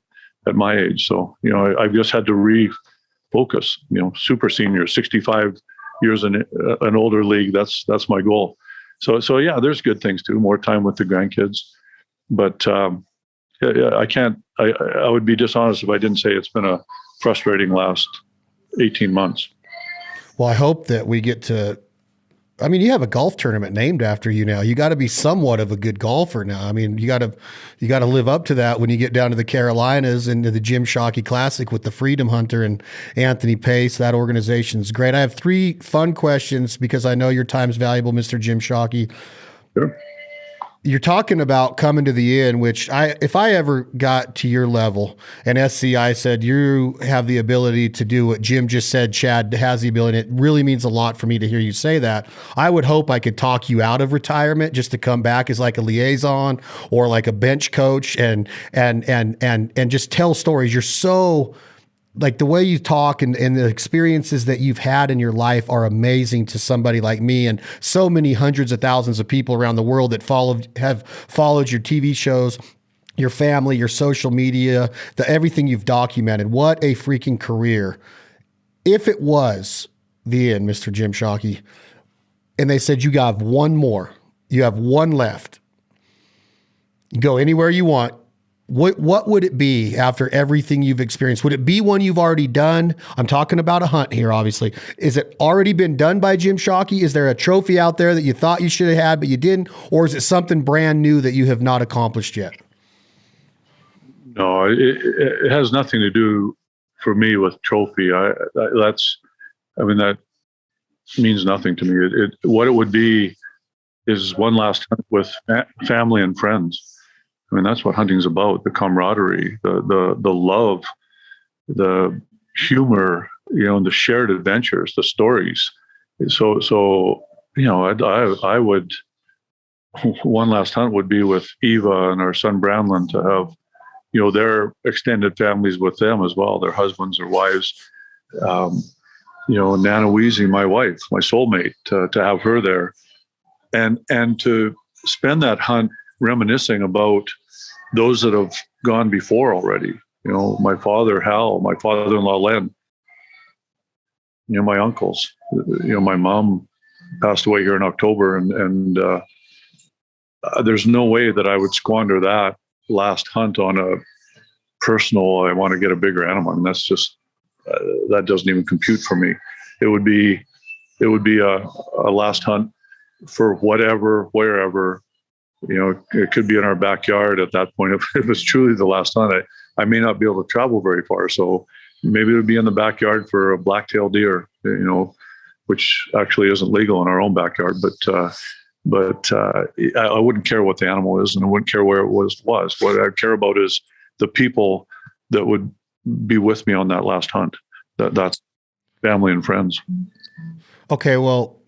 my age. So, I've just had to refocus, super senior, 65 years in an older league. That's my goal. So yeah, there's good things too. More time with the grandkids, but I would be dishonest if I didn't say it's been a frustrating last 18 months. Well, I hope that we get to, you have a golf tournament named after you now. You got to be somewhat of a good golfer now. You got to live up to that when you get down to the Carolinas and to the Jim Shockey Classic with the Freedom Hunter and Anthony Pace. That organization is great. I have 3 fun questions because I know your time's valuable, Mr. Jim Shockey. Sure. You're talking about coming to the inn, which if I ever got to your level and SCI said you have the ability to do what Jim just said, Chad has the ability, it really means a lot for me to hear you say that. I would hope I could talk you out of retirement just to come back as like a liaison or like a bench coach and just tell stories. You're so, like, the way you talk and the experiences that you've had in your life are amazing to somebody like me and so many hundreds of thousands of people around the world that have followed your TV shows, your family, your social media, everything you've documented. What a freaking career. If it was the end, Mr. Jim Shockey, and they said you have one more, you have one left, you go anywhere you want, what would it be after everything you've experienced? Would it be one you've already done? I'm talking about a hunt here, obviously. Is it already been done by Jim Shockey? Is there a trophy out there that you thought you should have had, but you didn't? Or is it something brand new that you have not accomplished yet? No, it has nothing to do for me with trophy. That means nothing to me. What it would be is one last hunt with family and friends. That's what hunting's about: the camaraderie, the love, the humor, and the shared adventures, the stories. So I would, one last hunt would be with Eva and our son Bramlin, to have, their extended families with them as well, their husbands or wives. Nana Weezy, my wife, my soulmate, to have her there, and to spend that hunt reminiscing about those that have gone before already. My father, Hal, my father-in-law, Len. my uncles. My mom passed away here in October, and there's no way that I would squander that last hunt on a personal, I want to get a bigger animal. I mean, that's just, that doesn't even compute for me. It would be a last hunt for whatever, wherever, it could be in our backyard at that point. If it's truly the last hunt, I may not be able to travel very far. So maybe it would be in the backyard for a black-tailed deer, which actually isn't legal in our own backyard. But I wouldn't care what the animal is, and I wouldn't care where it was. What I care about is the people that would be with me on that last hunt. That's family and friends. Okay, well,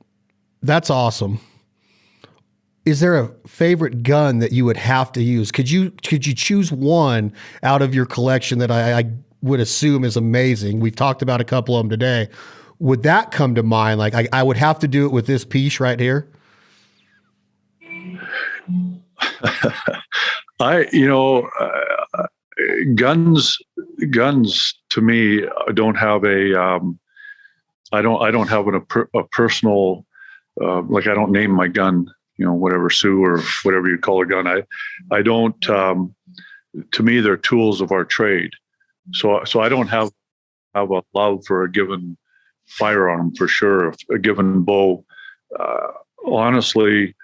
that's awesome. Is there a favorite gun that you would have to use? Could you choose one out of your collection that I would assume is amazing? We've talked about a couple of them today. Would that come to mind? Like I would have to do it with this piece right here. Guns to me don't have I don't have a personal, like I don't name my gun, whatever Sue or whatever you call a gun. I don't, to me, they're tools of our trade. So I don't have a love for a given firearm for sure. A given bow, honestly,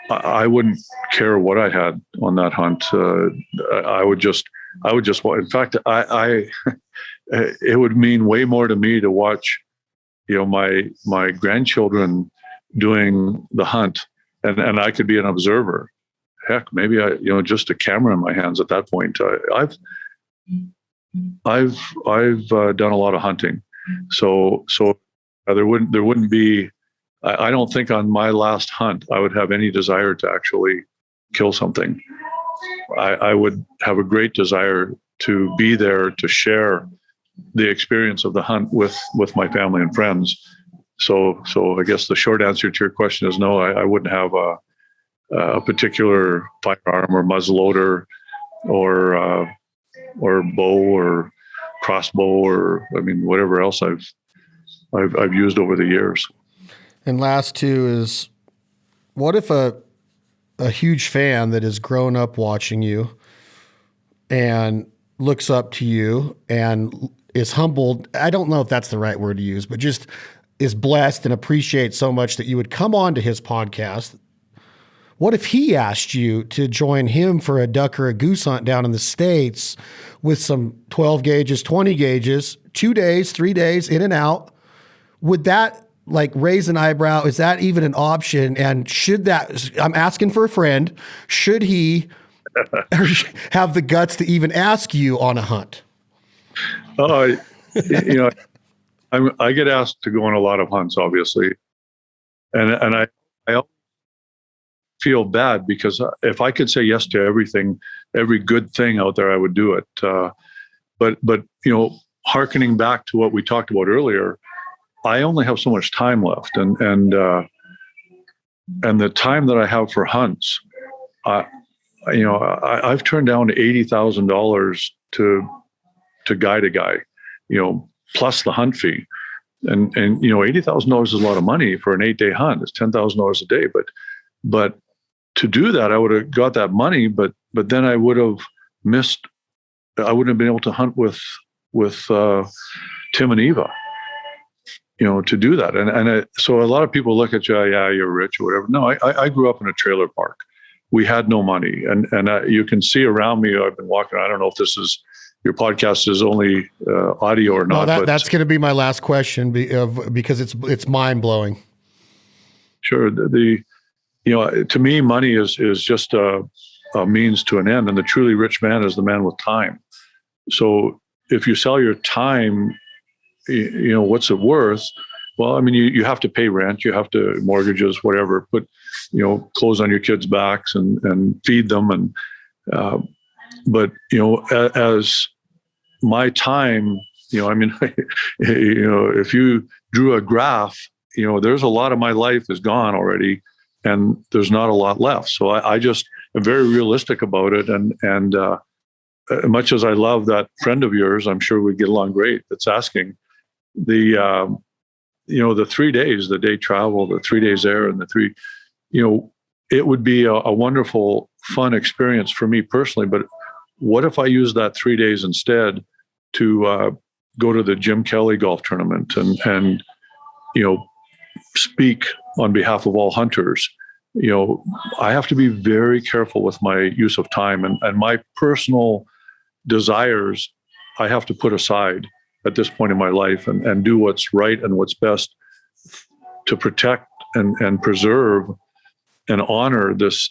I wouldn't care what I had on that hunt. I would just, in fact, it would mean way more to me to watch, my grandchildren doing the hunt, and I could be an observer. Heck, maybe just a camera in my hands at that point. I've done a lot of hunting, so there wouldn't be. I don't think on my last hunt I would have any desire to actually kill something. I would have a great desire to be there to share the experience of the hunt with my family and friends. So I guess the short answer to your question is no. I wouldn't have a particular firearm or muzzleloader or bow or crossbow or whatever else I've used over the years. And last two is, what if a huge fan that has grown up watching you and looks up to you and is humbled, I don't know if that's the right word to use, but just is blessed and appreciates so much that you would come on to his podcast. What if he asked you to join him for a duck or a goose hunt down in the States with some 12 gauges, 20 gauges, 2 days, 3 days, in and out? Would that raise an eyebrow? Is that even an option? And I'm asking for a friend, should he have the guts to even ask you on a hunt? I get asked to go on a lot of hunts, obviously. And I feel bad because if I could say yes to everything, every good thing out there, I would do it. But hearkening back to what we talked about earlier, I only have so much time left, and the time that I have for hunts, I've turned down $80,000 to guide a guy, plus the hunt fee, and $80,000 is a lot of money for an 8-day hunt. It's $10,000 a day, but to do that, I would have got that money, but then I would have missed. I wouldn't have been able to hunt with Tim and Eva. To do that. So a lot of people look at you, yeah, you're rich or whatever. No, I grew up in a trailer park. We had no money. And you can see around me, I've been walking, I don't know if your podcast is only audio or not. No, that's going to be my last question because it's mind blowing. Sure. To me, money is just a means to an end. And the truly rich man is the man with time. So if you sell your time, what's it worth? Well, you have to pay rent, you have to mortgages, whatever, put, clothes on your kids' backs and feed them. And, but, as my time, if you drew a graph, there's a lot of my life is gone already and there's not a lot left. So I just am very realistic about it. And much as I love that friend of yours, I'm sure we get along great, that's asking, the 3 days, the day travel, the 3 days there, and the three, it would be a wonderful, fun experience for me personally. But what if I use that 3 days instead to go to the Jim Kelly golf tournament and speak on behalf of all hunters? I have to be very careful with my use of time, and my personal desires I have to put aside at this point in my life and do what's right and what's best to protect and preserve and honor this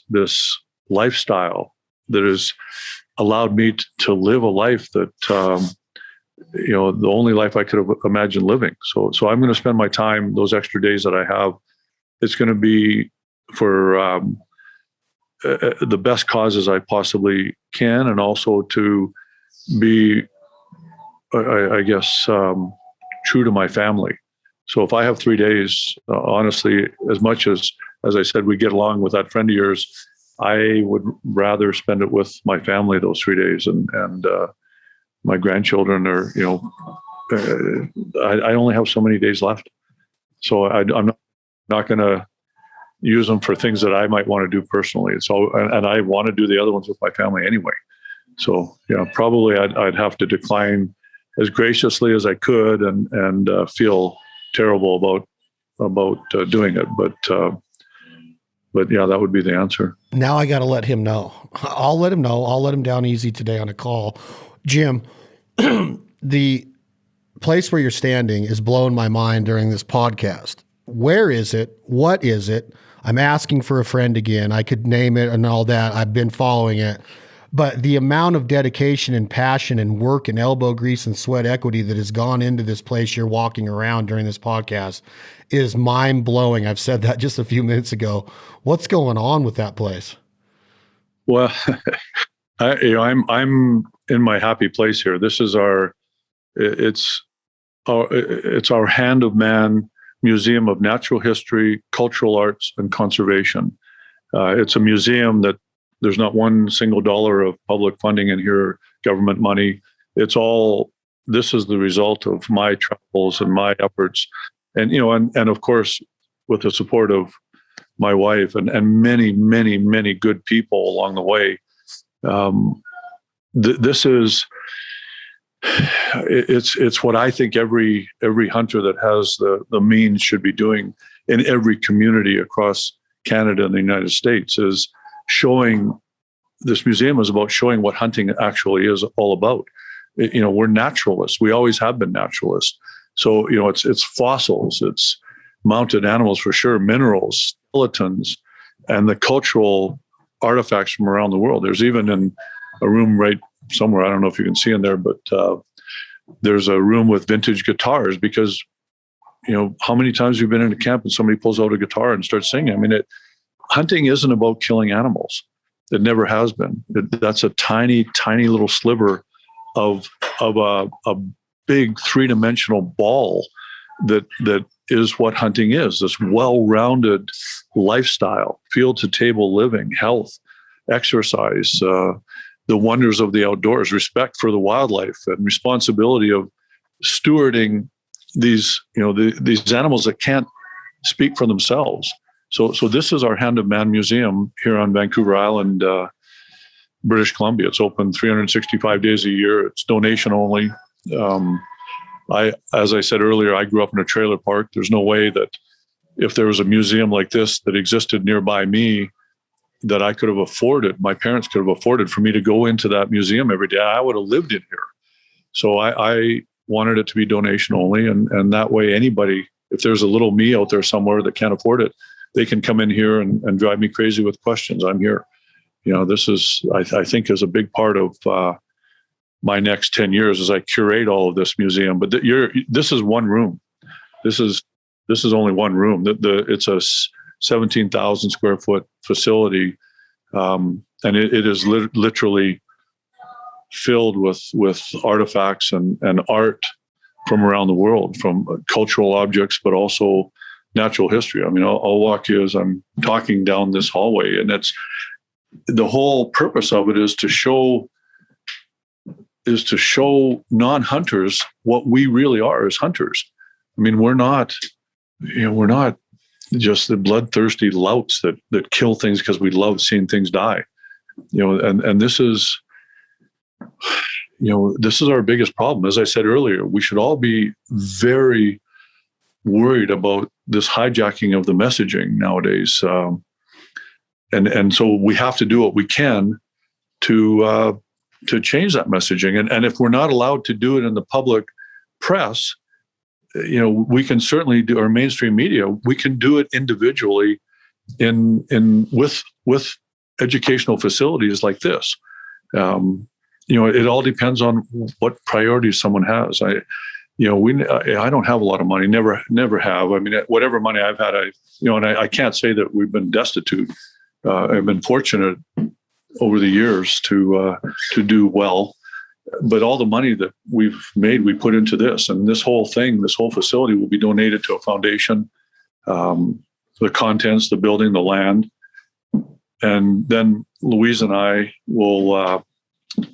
lifestyle that has allowed me to live a life that the only life I could have imagined living. So I'm going to spend my time, those extra days that I have, it's going to be for the best causes I possibly can, and also to be, I guess, true to my family. So if I have 3 days, honestly, as much as I said, we get along with that friend of yours, I would rather spend it with my family those 3 days, and my grandchildren are, I only have so many days left. So I'm not going to use them for things that I might want to do personally. So, and I want to do the other ones with my family anyway. So yeah, probably I'd have to decline as graciously as I could and feel terrible about doing it. But yeah, that would be the answer. Now I got to let him know. I'll let him know. I'll let him down easy today on a call. Jim, the place where you're standing is blowing my mind during this podcast. Where is it? What is it? I'm asking for a friend again. I could name it and all that. I've been following it. But the amount of dedication and passion and work and elbow grease and sweat equity that has gone into this place you're walking around during this podcast is mind-blowing. I've said that just a few minutes ago. What's going on with that place? Well, I'm in my happy place here. This is it's our Hand of Man Museum of Natural History, Cultural Arts, and Conservation. It's a museum that there's not one single dollar of public funding in here, government money. This is the result of my travels and my efforts. And, and of course, with the support of my wife and many, many, many good people along the way. This is, it's what I think every hunter that has the means should be doing in every community across Canada and the United States, is showing. This museum is about showing what hunting actually is all about. We're naturalists. We always have been naturalists. So, it's fossils, it's mounted animals for sure, minerals, skeletons, and the cultural artifacts from around the world. There's even in a room right somewhere, I don't know if you can see in there, but there's a room with vintage guitars because, how many times you've been in a camp and somebody pulls out a guitar and starts singing? I mean, hunting isn't about killing animals. It never has been. That's a tiny, tiny little sliver of a big three-dimensional ball that is what hunting is. This well-rounded lifestyle, field-to-table living, health, exercise, the wonders of the outdoors, respect for the wildlife, and responsibility of stewarding these animals that can't speak for themselves. So this is our Hand of Man Museum here on Vancouver Island, British Columbia. It's open 365 days a year. It's donation only. As I said earlier, I grew up in a trailer park. There's no way that if there was a museum like this that existed nearby me that I could have afforded, my parents could have afforded for me to go into that museum every day, I would have lived in here. So I wanted it to be donation only. And that way anybody, if there's a little me out there somewhere that can't afford it, they can come in here and drive me crazy with questions. I'm here. This is, I think, is a big part of my next 10 years as I curate all of this museum. But this is one room. This is only one room. It's a 17,000 square foot facility, and it is literally filled with artifacts and art from around the world, from cultural objects, but also natural history. I mean, I'll walk you as I'm talking down this hallway, and it's the whole purpose of it is to show non-hunters what we really are as hunters. I mean, we're not we're not just the bloodthirsty louts that kill things because we love seeing things die. And this is, this is our biggest problem. As I said earlier, we should all be very worried about this hijacking of the messaging nowadays. And so we have to do what we can to change that messaging. And if we're not allowed to do it in the public press, we can certainly do our mainstream media. We can do it individually with educational facilities like this. It all depends on what priorities someone has. I don't have a lot of money, never have. I mean, whatever money I've had, I can't say that we've been destitute. I've been fortunate over the years to do well, but all the money that we've made, we put into this, and this whole facility will be donated to a foundation. The contents, the building, the land, and then Louise and I will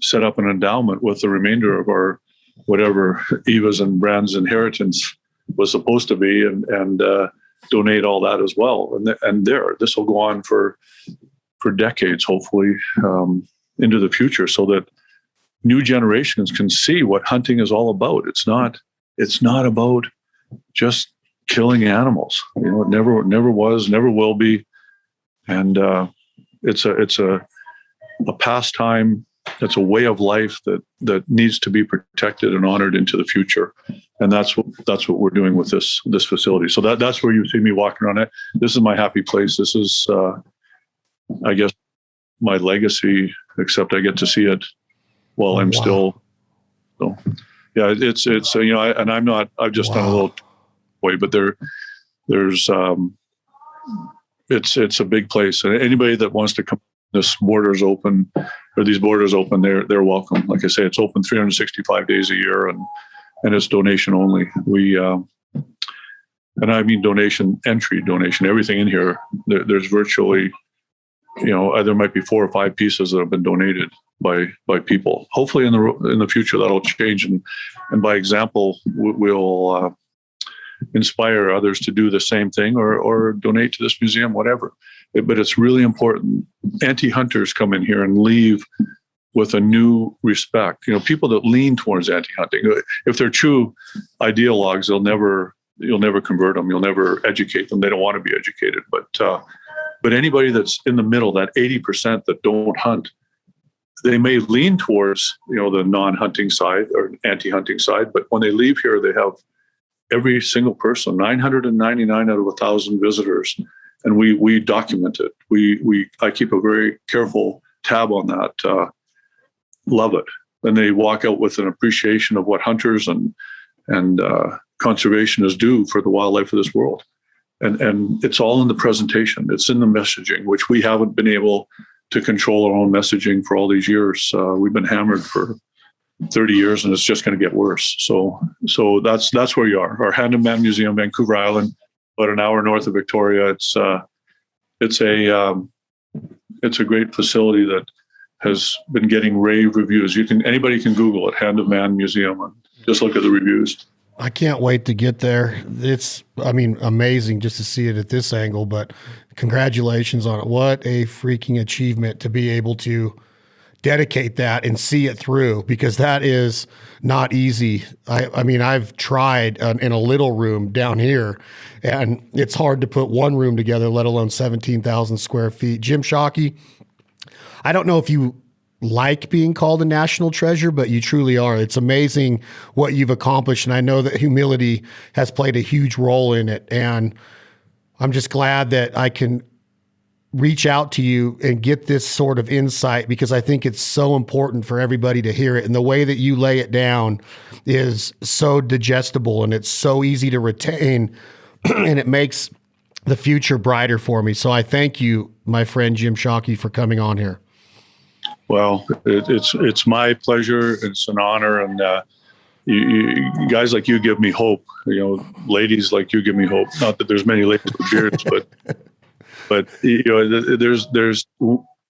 set up an endowment with the remainder of our whatever Eva's and Brand's inheritance was supposed to be, and donate all that as well. And this will go on for decades, hopefully, into the future, so that new generations can see what hunting is all about. It's not about just killing animals. It never was, never will be. And it's a pastime. It's a way of life that needs to be protected and honored into the future. And that's what we're doing with this facility. So that's where you see me walking around it. This is my happy place. This is, I guess, my legacy, except I get to see it while I'm still. So yeah, it's and I'm not. I've just done a little way, but there's it's a big place, and anybody that wants to come. These borders open, they're welcome. Like I say, it's open 365 days a year, and it's donation only. We and I mean donation, everything in here. There's virtually, there might be 4 or 5 pieces that have been donated by people. Hopefully in the future that'll change, and by example we'll inspire others to do the same thing or donate to this museum, whatever. But it's really important. Anti-hunters come in here and leave with a new respect. People that lean towards anti-hunting, if they're true ideologues, you'll never convert them. You'll never educate them. They don't want to be educated. But anybody that's in the middle, that 80% that don't hunt, they may lean towards the non-hunting side or anti-hunting side. But when they leave here, they have every single person, 999 out of 1,000 visitors. And we document it. I keep a very careful tab on that. Love it. And they walk out with an appreciation of what hunters and conservationists do for the wildlife of this world. And it's all in the presentation. It's in the messaging, which we haven't been able to control our own messaging for all these years. We've been hammered for 30 years, and it's just going to get worse. So that's where you are. Our Hand of Man Museum, Vancouver Island, about an hour north of Victoria. It's a great facility that has been getting rave reviews. Anybody can Google it, Hand of Man Museum, and just look at the reviews. I can't wait to get there. It's, amazing just to see it at this angle, but congratulations on it. What a freaking achievement to be able to dedicate that and see it through, because that is not easy. I've tried in a little room down here, and it's hard to put one room together, let alone 17,000 square feet. Jim Shockey, I don't know if you like being called a national treasure, but you truly are. It's amazing what you've accomplished, and I know that humility has played a huge role in it, and I'm just glad that I can reach out to you and get this sort of insight, because I think it's so important for everybody to hear it. And the way that you lay it down is so digestible, and it's so easy to retain, and it makes the future brighter for me. So I thank you, my friend Jim Shockey, for coming on here. Well, it's my pleasure. It's an honor. And you guys like you give me hope, ladies like you give me hope. Not that there's many ladies with beards, but there's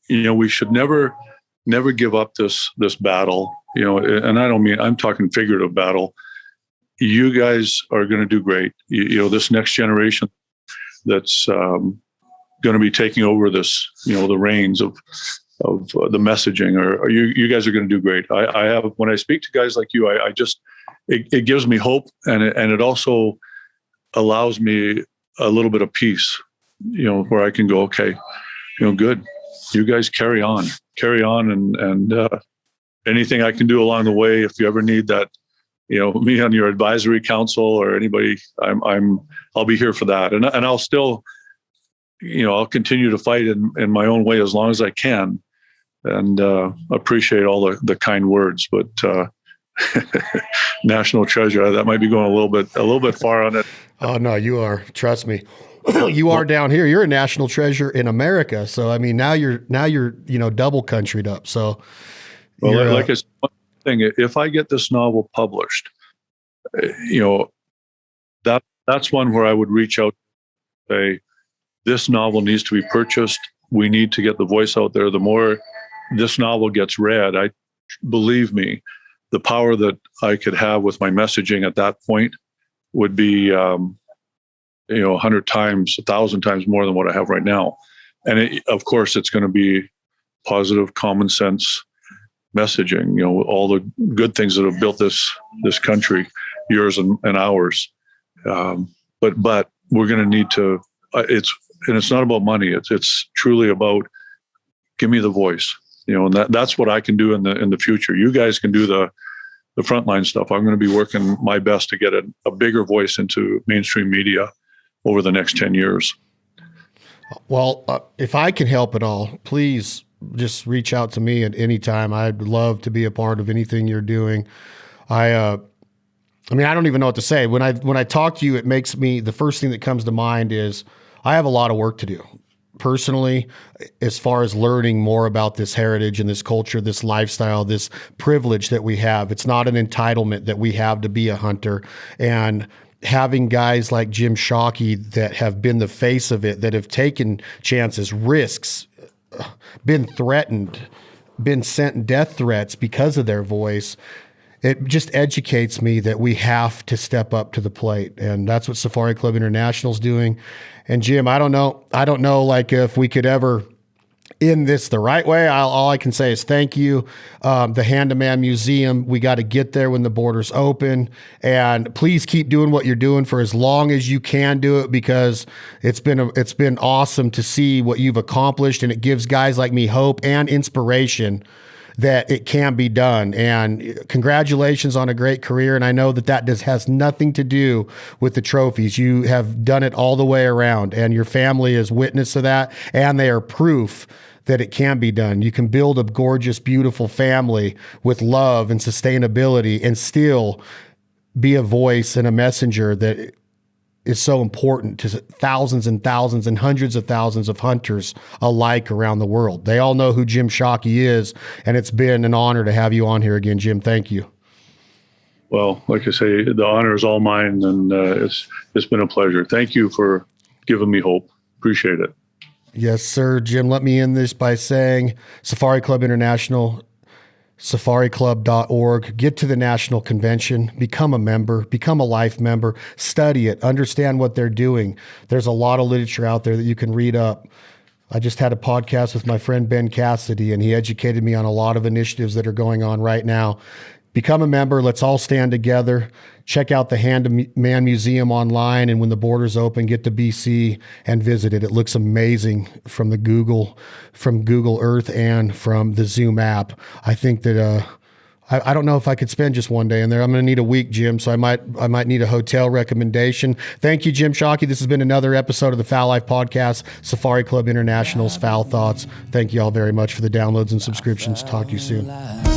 we should never give up this battle, and I don't mean, I'm talking figurative battle. you guys are going to do great. This next generation that's going to be taking over this, the reins of the messaging, or you guys are going to do great. I have, when I speak to guys like you, I just, it gives me hope, and it also allows me a little bit of peace, where I can go, okay, good. You guys carry on, and anything I can do along the way. If you ever need that, me on your advisory council or anybody, I'll be here for that. And I'll still, I'll continue to fight in my own way as long as I can, and appreciate all the kind words. But national treasure, that might be going a little bit far on it. Oh no, you are. Trust me. You are down here. You're a national treasure in America. So I mean, now you're double countryed up. So, well, like I said, one thing, if I get this novel published, that's one where I would reach out, say, this novel needs to be purchased. We need to get the voice out there. The more this novel gets read, believe me, the power that I could have with my messaging at that point would be, 100 times, 1,000 times more than what I have right now. And of course, it's going to be positive, common sense messaging, all the good things that have built this country, yours and ours. But we're going to need to, it's not about money. It's truly about, give me the voice, and that's what I can do in the future. You guys can do the frontline stuff. I'm going to be working my best to get a bigger voice into mainstream media over the next 10 years. Well, if I can help at all, please just reach out to me at any time. I'd love to be a part of anything you're doing. I mean, I don't even know what to say. When I talk to you, it makes me, the first thing that comes to mind is I have a lot of work to do personally, as far as learning more about this heritage and this culture, this lifestyle, this privilege that we have. It's not an entitlement that we have to be a hunter. And having guys like Jim Shockey that have been the face of it, that have taken chances, risks, been threatened, been sent death threats because of their voice, it just educates me that we have to step up to the plate. And that's what Safari Club International is doing. And Jim, I don't know like if we could ever end this the right way. All I can say is thank you. The Hand-to-Man Museum, we got to get there when the borders open, and please keep doing what you're doing for as long as you can do it, because it's been awesome to see what you've accomplished, and it gives guys like me hope and inspiration that it can be done. And congratulations on a great career. And I know that has nothing to do with the trophies. You have done it all the way around, and your family is witness to that, and they are proof that it can be done. You can build a gorgeous, beautiful family with love and sustainability and still be a voice and a messenger that is so important to thousands and thousands and hundreds of thousands of hunters alike around the world. They all know who Jim Shockey is, and it's been an honor to have you on here again, Jim. Thank you. Well, like I say, the honor is all mine, and it's been a pleasure. Thank you for giving me hope. Appreciate it. Yes, sir. Jim, let me end this by saying Safari Club International, safariclub.org. Get to the national convention, become a member, become a life member, study it, understand what they're doing. There's a lot of literature out there that you can read up. I just had a podcast with my friend Ben Cassidy, and he educated me on a lot of initiatives that are going on right now. Become a member. Let's all stand together. Check out the Hand-to-Man Museum online, and when the borders open, get to BC and visit it. It looks amazing from Google Earth and from the Zoom app. I think that I don't know if I could spend just one day in there. I'm going to need a week, Jim, so I might need a hotel recommendation. Thank you, Jim Shockey. This has been another episode of the Fowl Life Podcast, Safari Club International's Fowl Thoughts. Thank you all very much for the downloads and subscriptions. Talk to you soon.